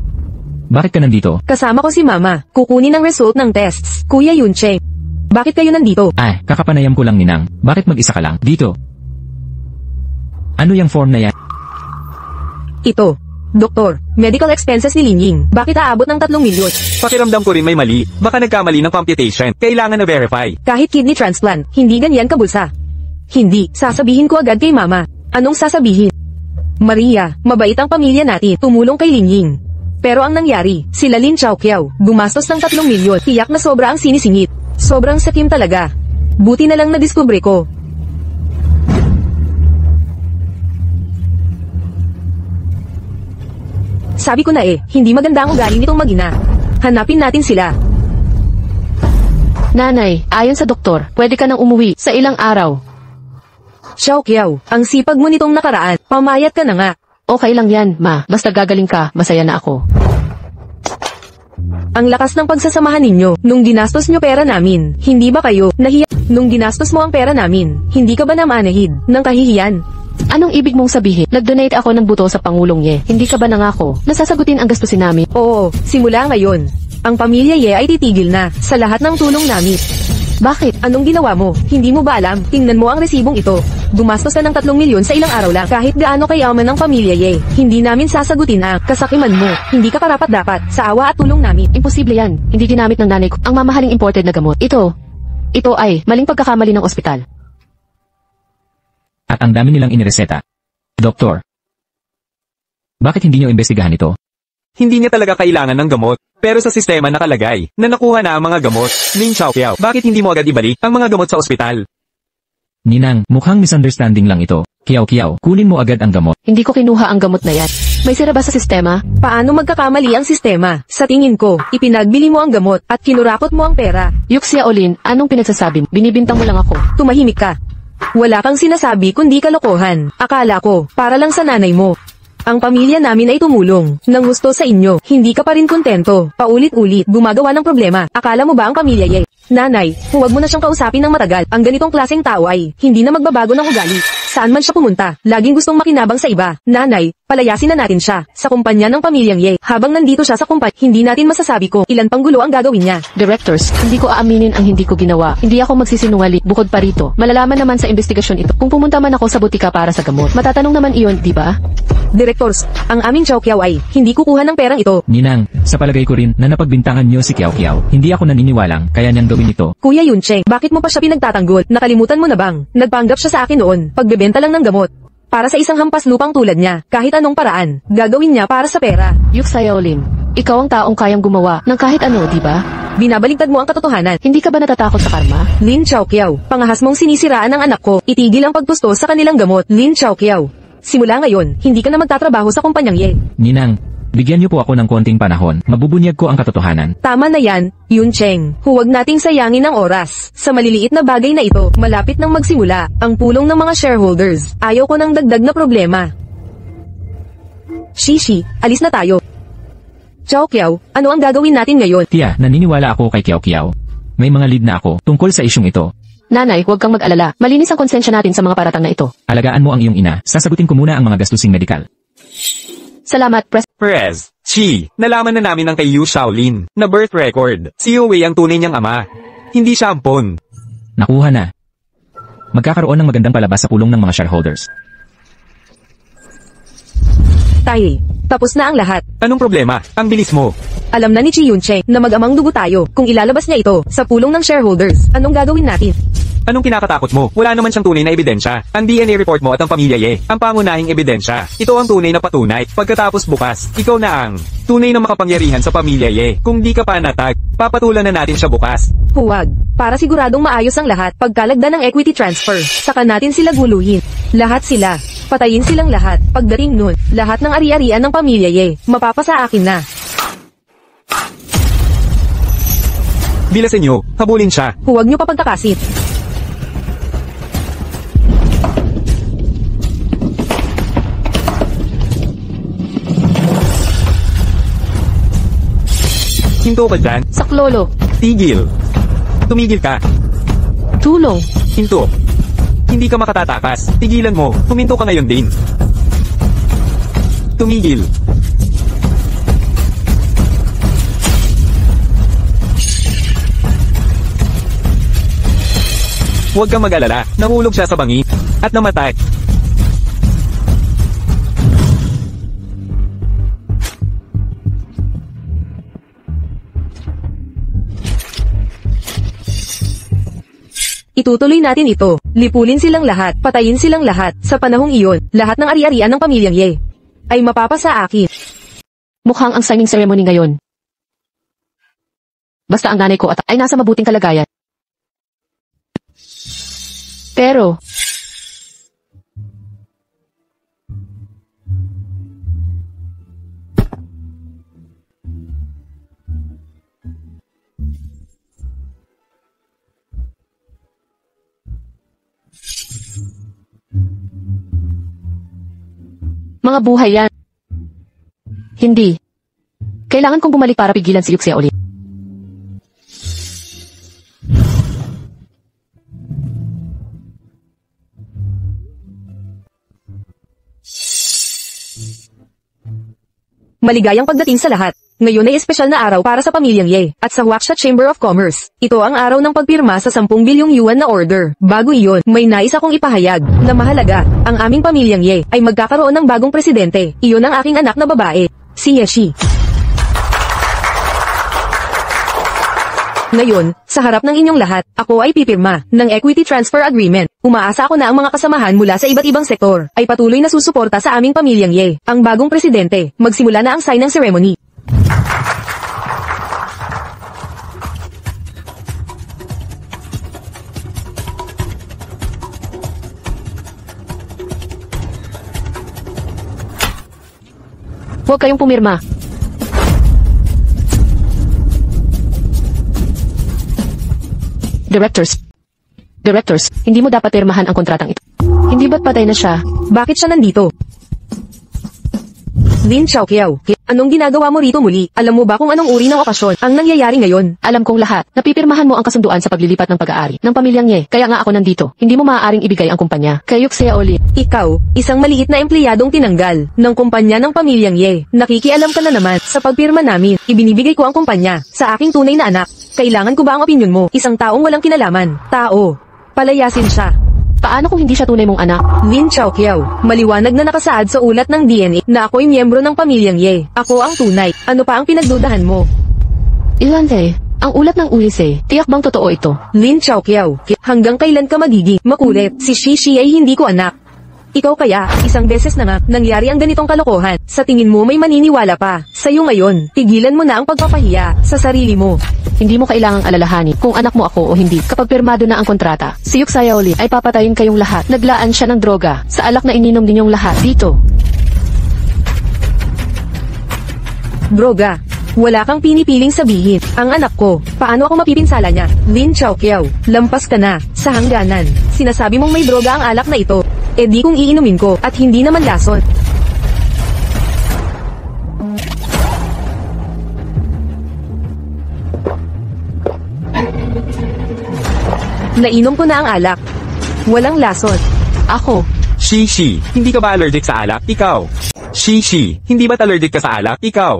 bakit ka nandito? Kasama ko si Mama. Kukunin ang result ng tests. Kuya Yuncheng, bakit kayo nandito? Kakapanayam ko lang ninang. Bakit mag-isa ka lang? Dito. Ano yung form na yan? Ito. Doktor, medical expenses ni Linying. Bakit aabot ng 3 milyon? Pakiramdam ko rin may mali. Baka nagkamali ng computation. Kailangan na verify. Kahit kidney transplant, hindi ganyan kabulsa. Hindi, sasabihin ko agad kay Mama. Anong sasabihin? Maria, mabait ang pamilya natin. Tumulong kay Linying. Pero ang nangyari, sila Lin Chaoqiao, gumastos ng 3 milyon. Tiyak na sobra ang sinisingit. Sobrang sakim talaga. Buti na lang nadiskubre ko. Sabi ko na hindi maganda ang ugali nitong mag-ina. Hanapin natin sila. Nanay, ayon sa doktor, pwede ka nang umuwi sa ilang araw. Chaoqiao, ang sipag mo nitong nakaraan, pamayat ka na nga. Okay lang yan, ma. Basta gagaling ka, masaya na ako. Ang lakas ng pagsasamahan ninyo, nung ginastos nyo pera namin, hindi ba kayo nahiya? Nung ginastos mo ang pera namin, hindi ka ba namanahid ng kahihiyan? Anong ibig mong sabihin? Nag-donate ako ng buto sa Pangulong Ye. Hindi ka ba nangako? Nasasagutin ang gastusin namin. Oo, simula ngayon. Ang pamilya Ye ay titigil na sa lahat ng tulong namin. Bakit? Anong ginawa mo? Hindi mo ba alam? Tingnan mo ang resibong ito. Gumastos ka ng 3 milyon sa ilang araw lang. Kahit gaano kayaman ng pamilya Ye, hindi namin sasagutin ang kasakiman mo. Hindi ka karapat-dapat sa awa at tulong namin. Imposible yan. Hindi ginamit ng nanay ko ang mamahaling imported na gamot. Ito ay maling pagkakamali ng ospital. At ang dami nilang inireseta. Doktor, bakit hindi niyo imbestigahan ito? Hindi niya talaga kailangan ng gamot. Pero sa sistema nakalagay na nakuha na ang mga gamot. Lin Chaoqiao, bakit hindi mo agad ibalik ang mga gamot sa ospital? Ninang, mukhang misunderstanding lang ito. Kiao, kunin mo agad ang gamot. Hindi ko kinuha ang gamot na yan. May sira ba sa sistema? Paano magkakamali ang sistema? Sa tingin ko, ipinagbili mo ang gamot at kinurakot mo ang pera. Yuxia Olin, anong pinagsasabi mo? Binibintang mo lang ako. Tumahimik ka. Wala kang sinasabi kundi kalokohan. Akala ko, para lang sa nanay mo. Ang pamilya namin ay tumulong ng gusto sa inyo. Hindi ka pa rin kontento. Paulit-ulit, gumagawa ng problema. Akala mo ba ang pamilya Ye? Nanay, huwag mo na siyang kausapin ng matagal. Ang ganitong klaseng tao ay hindi na magbabago ng ugali. Saan man siya pumunta, laging gustong makinabang sa iba. Nanay, palayasin na natin siya, sa kumpanya ng pamilyang Ye. Habang nandito siya sa kumpanya, hindi natin masasabi ko ilan pang gulo ang gagawin niya. Directors, hindi ko aaminin ang hindi ko ginawa. Hindi ako magsisinungaling. Bukod pa rito, malalaman naman sa investigasyon ito. Kung pumunta man ako sa butika para sa gamot, matatanong naman iyon, di ba? Directors, ang aming Chow Kiao ay hindi kukuha ng perang ito. Ninang, sa palagay ko rin na napagbintangan niyo si Kiao Kiao. Hindi ako naniniwalang kaya niyang gawin ito. Kuya Yuncheng, bakit mo pa siya pinagtatanggol? Nakalimutan mo na bang? Nagpanggap siya sa akin noon, pagbebenta lang ng gamot. Para sa isang hampas lupang tulad niya, kahit anong paraan, gagawin niya para sa pera. Yuk Xiaolin, ikaw ang taong kayang gumawa ng kahit ano, di ba? Binabaligtad mo ang katotohanan. Hindi ka ba natatakot sa karma? Lin Chaoqiao, pangahas mong sinisiraan ng anak ko, itigil ang pagpusto sa kanilang gamot. Lin Chaoqiao, simula ngayon, hindi ka na magtatrabaho sa kumpanyang Ye. Ninang, bigyan niyo po ako ng konting panahon. Mabubunyag ko ang katotohanan. Tama na yan, Yuncheng. Huwag nating sayangin ang oras. Sa maliliit na bagay na ito, malapit nang magsimula ang pulong ng mga shareholders. Ayaw ko ng dagdag na problema. Shishi, alis na tayo. Chaoqiao, ano ang gagawin natin ngayon? Tia, naniniwala ako kay Kiao Kiao. May mga lead na ako tungkol sa isyong ito. Nanay, huwag kang mag-alala. Malinis ang konsensya natin sa mga paratang na ito. Alagaan mo ang iyong ina. Sasagutin ko muna ang mga gastusing medikal. Salamat, Perez, Chi, nalaman na namin ng kay Yu Shaolin na birth record. Si Yu Wei ang tunay niyang ama. Hindi siya ampon. Nakuha na. Magkakaroon ng magandang palabas sa pulong ng mga shareholders. Tai, tapos na ang lahat. Anong problema? Ang bilis mo. Alam na ni Chi Yuncheng na mag-amang dugo tayo. Kung ilalabas niya ito sa pulong ng shareholders, anong gagawin natin? Anong kinakatakot mo? Wala naman siyang tunay na ebidensya. Ang DNA report mo at ang pamilya Ye, ang pangunahing ebidensya. Ito ang tunay na patunay. Pagkatapos bukas, ikaw na ang tunay na makapangyarihan sa pamilya Ye. Kung di ka pa natag, papatulan na natin siya bukas. Huwag. Para siguradong maayos ang lahat, pagkalagda ng equity transfer, saka natin sila guluhin. Lahat sila. Patayin silang lahat. Pagdating nun, lahat ng ari-arian ng pamilya Ye, mapapasa akin na. Bilasin niyo, habulin siya. Huwag niyo papagtakasin. Hinto ka dyan. Saklolo. Tigil. Tumigil ka. Tulong. Hinto. Hindi ka makatatakas. Tigilan mo. Huminto ka ngayon din. Tumigil. Huwag kang mag-alala. Nahulog siya sa bangin. At namatay. Itutuloy natin ito. Lipulin silang lahat, patayin silang lahat. Sa panahong iyon, lahat ng ari-arian ng pamilyang Ye ay mapapasa akin. Mukhang ang signing ceremony ngayon. Basta ang nanay ko ay nasa mabuting kalagayan. Pero, mga buhay yan. Hindi. Kailangan kong bumalik para pigilan si Yuxia ulit. Maligayang pagdating sa lahat. Ngayon ay espesyal na araw para sa pamilyang Ye at sa Huaxia Chamber of Commerce. Ito ang araw ng pagpirma sa 10 bilyong yuan na order. Bago iyon, may nais akong ipahayag na mahalaga. Ang aming pamilyang Ye ay magkakaroon ng bagong presidente. Iyon ang aking anak na babae, si Yeshi. Ngayon, sa harap ng inyong lahat, ako ay pipirma ng Equity Transfer Agreement. Umaasa ako na ang mga kasamahan mula sa iba't ibang sektor ay patuloy na susuporta sa aming pamilyang Ye. Ang bagong presidente, magsimula na ang sign ng ceremony. Huwag kayong pumirma. Directors, hindi mo dapat pirmahan ang kontratang ito. Hindi ba't patay na siya? Bakit siya nandito? Lin Xiaoqiao, anong ginagawa mo rito muli? Alam mo ba kung anong uri ng okasyon ang nangyayari ngayon? Alam kong lahat. Napipirmahan mo ang kasunduan sa paglilipat ng pag-aari ng pamilyang Ye. Kaya nga ako nandito. Hindi mo maaaring ibigay ang kumpanya kay Xiaolin. Ikaw, isang maliit na empleyadong tinanggal ng kumpanya ng pamilyang Ye. Nakikialam ka na naman sa pagpirma namin. Ibinibigay ko ang kumpanya sa aking tunay na anak. Kailangan ko ba ang opinyon mo? Isang taong walang kinalaman. Tao. Palayasin siya. Paano kung hindi siya tunay mong anak? Lin Xiaoqiao, maliwanag na nakasaad sa ulat ng DNA na ako'y miyembro ng pamilyang Ye. Ako ang tunay. Ano pa ang pinagdudahan mo? Ilante, ang ulat ng ulise, tiyak bang totoo ito? Lin Xiaoqiao, hanggang kailan ka magiging makulit? Si Shishi ay hindi ko anak. Ikaw kaya, isang beses na nga, nangyari ang ganitong kalokohan. Sa tingin mo may maniniwala pa. Sa'yo ngayon, tigilan mo na ang pagpapahiya sa sarili mo. Hindi mo kailangang alalahanin kung anak mo ako o hindi. Kapag pirmado na ang kontrata, si Xiaolin ay papatayin kayong lahat. Naglaan siya ng droga sa alak na ininom ninyong lahat dito. Droga. Wala kang pinipiling sabihin. Ang anak ko, paano ako mapipinsala niya? Lin Xiaoqiao, lampas ka na sa hangganan. Sinasabi mong may droga ang alak na ito. E di kung iinumin ko at hindi naman lason. Nainom ko na ang alak. Walang lason. Ako, Shishi, hindi ka ba allergic sa alak? Ikaw. Shishi, hindi ba't allergic ka sa alak? Ikaw.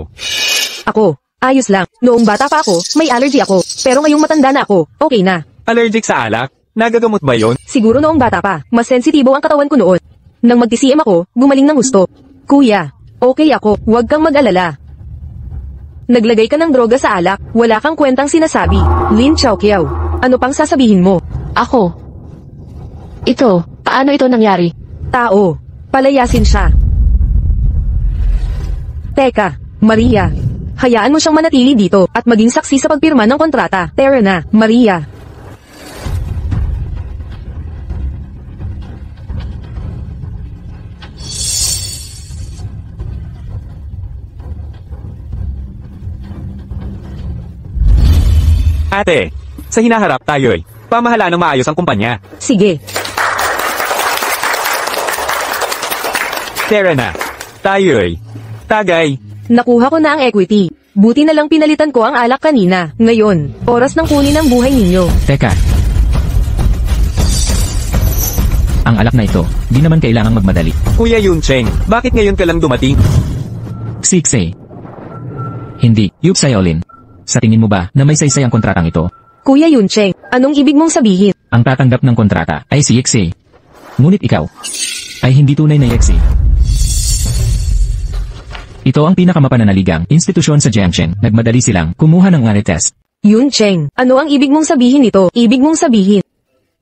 Ako, ayos lang. Noong bata pa ako, may allergy ako. Pero ngayong matanda na ako, okay na. Allergic sa alak? Nagagamot ba yon? Siguro noong bata pa, mas sensitibo ang katawan ko noon. Nang mag-TCM ako, gumaling ng gusto. Kuya, okay ako, huwag kang mag-alala. Naglagay ka ng droga sa alak, wala kang kwentang sinasabi. Lin Xiaoqiao, ano pang sasabihin mo? ako. Ito, paano ito nangyari? Tao, palayasin siya. Teka, Maria. Hayaan mo siyang manatili dito at maging saksi sa pagpirma ng kontrata. Tara na, Maria. Ate, sa hinaharap tayo'y pamahala ng maayos ang kumpanya. Sige. Tara na. Tayo'y tagay. Nakuha ko na ang equity. Buti na lang pinalitan ko ang alak kanina. Ngayon, oras ng kunin ang buhay ninyo. Teka. Ang alak na ito, di naman kailangang magmadali. Kuya Yuncheng, bakit ngayon ka lang dumating? Sikse. Hindi, Xiaolin. Sa tingin mo ba na may saysay ang kontratang ito? Kuya Yuncheng, anong ibig mong sabihin? Ang tatanggap ng kontrata ay si Yexi. Ngunit ikaw ay hindi tunay na Yexi. Ito ang pinakamapananaligang institusyon sa Jiangchen. Nagmadali silang kumuha ng ngani test. Yuncheng, ano ang ibig mong sabihin nito? Ibig mong sabihin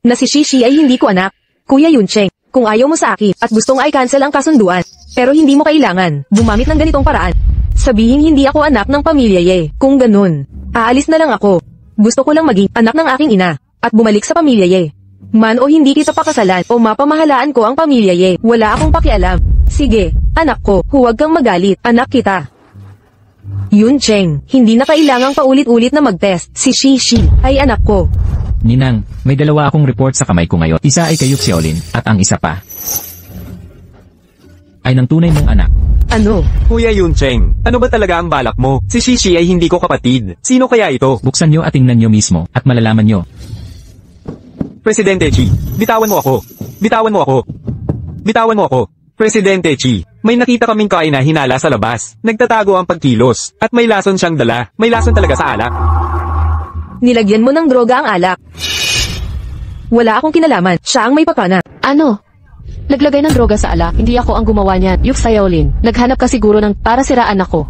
na si Shishi ay hindi ko anak. Kuya Yuncheng, kung ayaw mo sa akin at gustong ay cancel ang kasunduan, pero hindi mo kailangan gumamit ng ganitong paraan. Sabihin hindi ako anak ng pamilya Ye. Kung ganun, aalis na lang ako. Gusto ko lang maging anak ng aking ina at bumalik sa pamilya Ye. Man o hindi kita pakasalan o mapamahalaan ko ang pamilya Ye, wala akong pakialam. Sige, anak ko, huwag kang magalit, anak kita. Yuncheng, hindi na kailangang paulit-ulit na mag-test. Si Shishi ay anak ko. Ninang, may dalawa akong report sa kamay ko ngayon. Isa ay kay Xiaolin at ang isa pa ay ng tunay mong anak. Ano? Kuya Yuncheng, ano ba talaga ang balak mo? Si Shishi ay hindi ko kapatid. Sino kaya ito? Buksan nyo at tingnan nyo mismo at malalaman nyo. Presidente Chi, bitawan mo ako. Bitawan mo ako. Bitawan mo ako. Presidente Chi, may nakita kaming kain na hinala sa labas. Nagtatago ang pagkilos. At may lason siyang dala. May lason talaga sa alak. Nilagyan mo ng droga ang alak. Wala akong kinalaman, siya ang may pakana. Ano? Naglagay ng droga sa alak, hindi ako ang gumawa niyan. Xiaolin, naghanap ka siguro ng para siraan ako.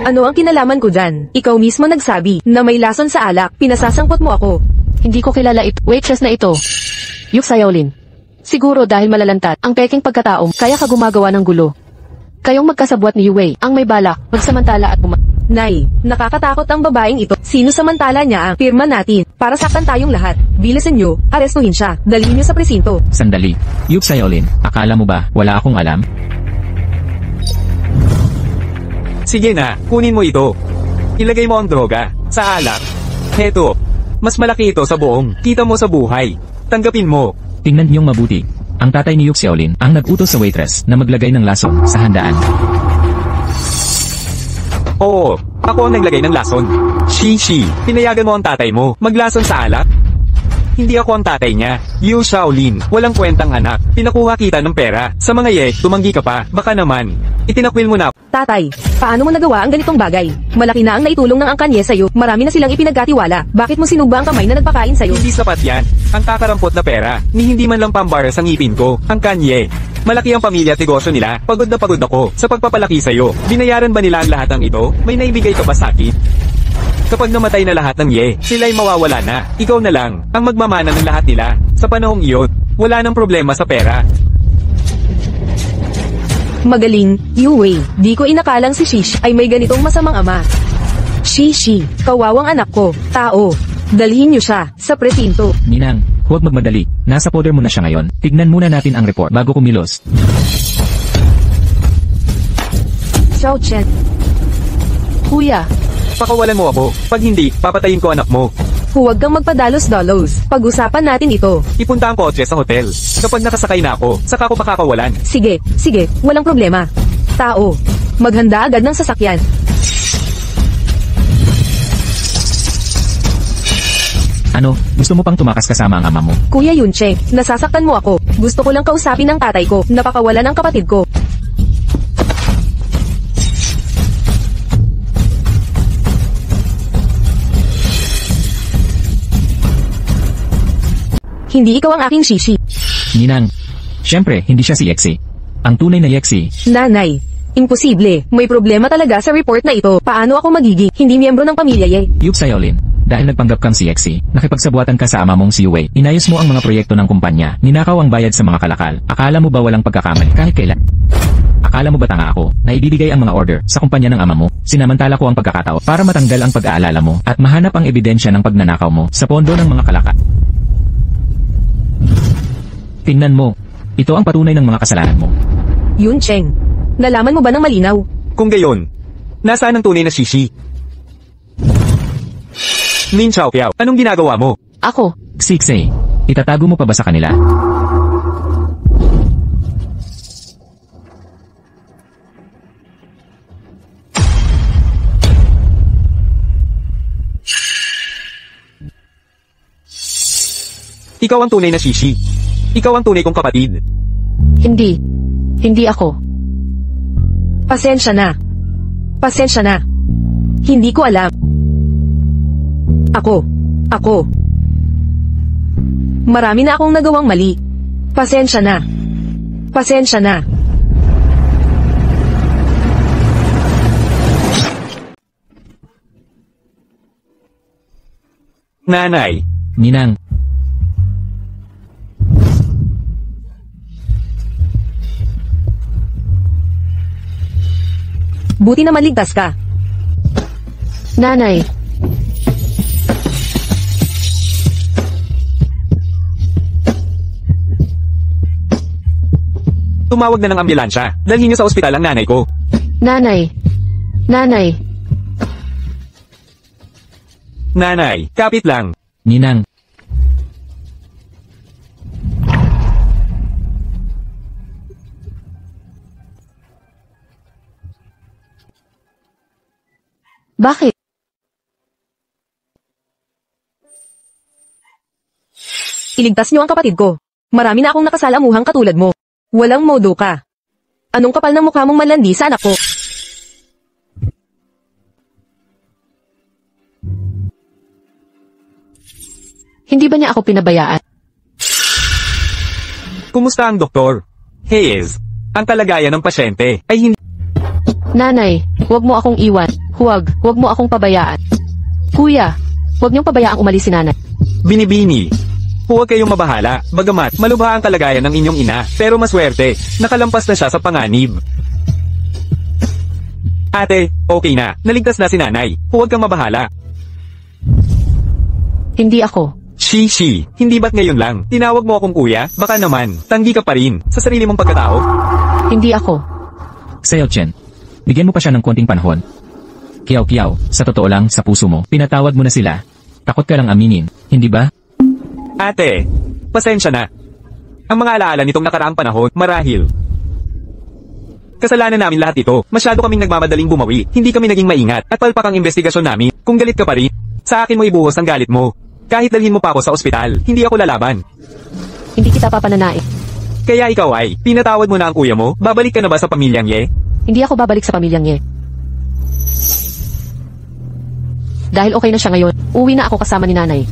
Ano ang kinalaman ko dyan? Ikaw mismo nagsabi na may lason sa alak, pinasasangkot mo ako. Hindi ko kilala ito. Waitress na ito. Xiaolin. Siguro dahil malalantat ang peking pagkataong kaya ka gumagawa ng gulo. Kayong magkasabwat ni Yue ang may balak, magsamantala at Nay, nakakatakot ang babaeng ito. Sino samantala niya ang pirma natin para saktan tayong lahat? Bilisan nyo, arestuhin siya. Dalhin nyo sa presinto. Sandali. Xiaolin, akala mo ba wala akong alam? Sige na, kunin mo ito. Ilagay mo ang droga sa alak. Heto, mas malaki ito sa buong kita mo sa buhay. Tanggapin mo. Tingnan niyong mabuti. Ang tatay ni Xiaolin ang nag-utos sa waitress na maglagay ng lason sa handaan. Oo, ako ang naglagay ng lason. Shishi, pinayagan mo ang tatay mo maglason sa alak? Hindi ako ang tatay niya. Liu Shaolin, walang kwentang anak. Pinakuha kita ng pera. Sa mga ye, tumanggi ka pa. Baka naman. Itinakwil mo na. Tatay, paano mo nagawa ang ganitong bagay? Malaki na ang naitulong ng angkanye sa'yo. Marami na silang ipinagkatiwala. Bakit mo sinugba ang kamay na nagpakain sa'yo? Hindi sapat yan. Ang kakarampot na pera. Ni hindi man lang pambara sa ngipin ko. Ang kanye. Malaki ang pamilya at negosyo nila. Pagod na pagod ako sa pagpapalaki sa'yo. Binayaran ba nila ang lahat ng ito? May naibigay ka ba sa akin? Kapag namatay na lahat ng ye, sila'y mawawala na. Ikaw na lang ang magmamana ng lahat nila. Sa panahong iyon, wala nang problema sa pera. Magaling, Yu Wei. Di ko inakalang si Shishi ay may ganitong masamang ama. Shishi, kawawang anak ko, tao. Dalhin niyo siya sa presinto. Ninang, huwag magmadali. Nasa poder mo na siya ngayon. Tignan muna natin ang report bago kumilos. Xiao Chen. Kuya, Pakawalan mo ako. Pag hindi, papatayin ko anak mo. Huwag kang magpadalos-dalos. Pag-usapan natin ito. Ipunta ang kotse sa hotel. Kapag nakasakay na ako, saka ko pakakawalan. Sige, walang problema. Tao, maghanda agad ng sasakyan. Ano, gusto mo pang tumakas kasama ang ama mo? Kuya Yunche, nasasaktan mo ako. Gusto ko lang kausapin ang tatay ko. Napakawalan ang kapatid ko. Hindi ikaw ang aking Shishi. Ninang, syempre, hindi siya si Yexi. Ang tunay na Yexi, Nanay, imposible. May problema talaga sa report na ito. Paano ako magiging hindi miyembro ng pamilya ye? Yup Sayolin. Dahil nagpanggap kang si Yexi, nakipagsabuatan ka sa ama mong si Wei. Inayos mo ang mga proyekto ng kumpanya, ninakaw ang bayad sa mga kalakal. Akala mo ba walang pagkakamali kahit kailan? Akala mo ba tanga ako na ibibigay ang mga order sa kumpanya ng ama mo? Sinamantala ko ang pagkakataon para matanggal ang pag-aalala mo at mahanap ang ebidensya ng pagnanakaw mo sa pondo ng mga kalakal. Tingnan mo. Ito ang patunay ng mga kasalanan mo. Yun Cheng, nalaman mo ba ng malinaw? Kung gayon, nasaan ang tunay na Shishi? Lin Xiaopiao, anong ginagawa mo? ako, Sixay, itatago mo pa ba sa kanila? Ikaw ang tunay na Shishi. Ikaw ang tunay kong kapatid. hindi. Hindi ako. Pasensya na. Pasensya na. Hindi ko alam. Ako. Marami na akong nagawang mali. Pasensya na. Pasensya na. Nanay, Ninang, Buti na maligtas ka. Nanay, tumawag na ng ambulansya. Dalhin niyo sa ospital ang nanay ko. nanay, nanay, Nanay, kapit lang. Ninang, bakit? Iligtas niyo ang kapatid ko. Marami na akong nakasalamuhang katulad mo. Walang modo ka. Anong kapal ng mukha mong manlandi sa anak ko? Hindi ba niya ako pinabayaan? Kumusta ang doktor? Hayes, ang kalagayan ng pasyente ay hindi... Nanay, huwag mo akong iwan. Huwag mo akong pabayaan. Kuya, huwag niyong pabayaang umalis si nanay. Binibini. Huwag kayong mabahala, bagamat malubha ang kalagayan ng inyong ina, pero maswerte, nakalampas na siya sa panganib. Ate, okay na, naligtas na si nanay, huwag kang mabahala. Hindi ako. Shishi, hindi ba't ngayon lang, tinawag mo akong kuya, baka naman, tanggi ka pa rin, sa sarili mong pagkatao? Hindi ako. Sayo Chen, bigyan mo pa siya ng konting panahon. Kiyaw, sa totoo lang, sa puso mo, pinatawad mo na sila. Takot ka lang aminin, hindi ba? Ate, pasensya na. Ang mga alaala nitong nakaraang panahon, marahil. Kasalanan namin lahat ito. Masyado kaming nagmamadaling bumawi. Hindi kami naging maingat. At palpak ang investigasyon namin. Kung galit ka pa rin, sa akin mo ibuhos ang galit mo. Kahit dalhin mo pa ako sa ospital, hindi ako lalaban. Hindi kita papananain. Kaya ikaw ay, pinatawad mo na ang kuya mo? Babalik ka na ba sa pamilyang Ye? Hindi ako babalik sa pamilyang niya. Dahil okay na siya ngayon, uwi na ako kasama ni nanay.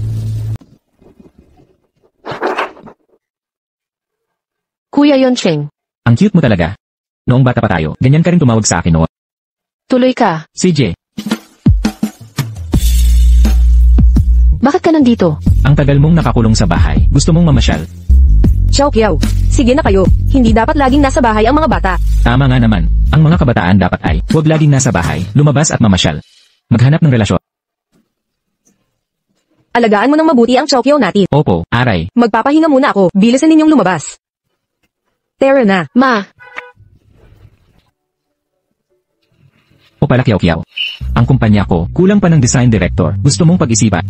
Kuya Yoncheng, Ang cute mo talaga. Noong bata pa tayo, ganyan ka rin tumawag sa akin, no? tuloy ka. CJ, Bakit ka nandito? ang tagal mong nakakulong sa bahay. Gusto mong mamasyal. Xiao Kiao, sige na kayo. Hindi dapat laging nasa bahay ang mga bata. Tama nga naman. Ang mga kabataan dapat ay, huwag laging nasa bahay, lumabas at mamasyal. Maghanap ng relasyon. Alagaan mo ng mabuti ang Xiao Kiao natin. Opo, aray. Magpapahinga muna ako. Bilisan ninyong lumabas. Tara na. Ma, O pala Kiao. Ang kumpanya ko, kulang pa ng design director. Gusto mong pag-isipan.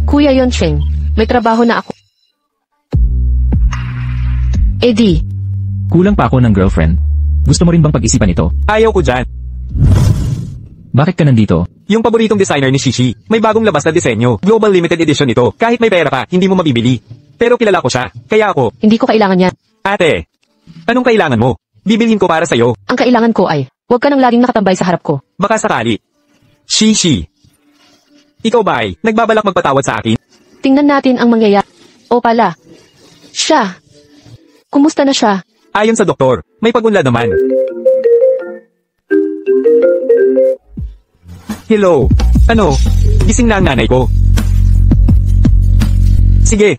Kuya Yoncheng, may trabaho na ako. Eddie, Kulang pa ako ng girlfriend. Gusto mo rin bang pag-isipan ito? Ayaw ko dyan. Bakit ka nandito? Yung paboritong designer ni Shishi, may bagong labas na disenyo. Global limited edition ito. Kahit may pera ka, hindi mo mabibili. Pero kilala ko siya. Kaya ako, hindi ko kailangan yan. ate, anong kailangan mo? Bibilhin ko para sa'yo. Ang kailangan ko ay, huwag ka nang laging nakatambay sa harap ko. Baka sakali. Shishi. Ikaw ba ay, nagbabalak magpatawad sa akin? Tingnan natin ang mangyayari. O pala, siya. Kumusta na siya? Ayon sa doktor, may pagunlad naman. Hello. Ano? Gising na ang nanay ko. Sige.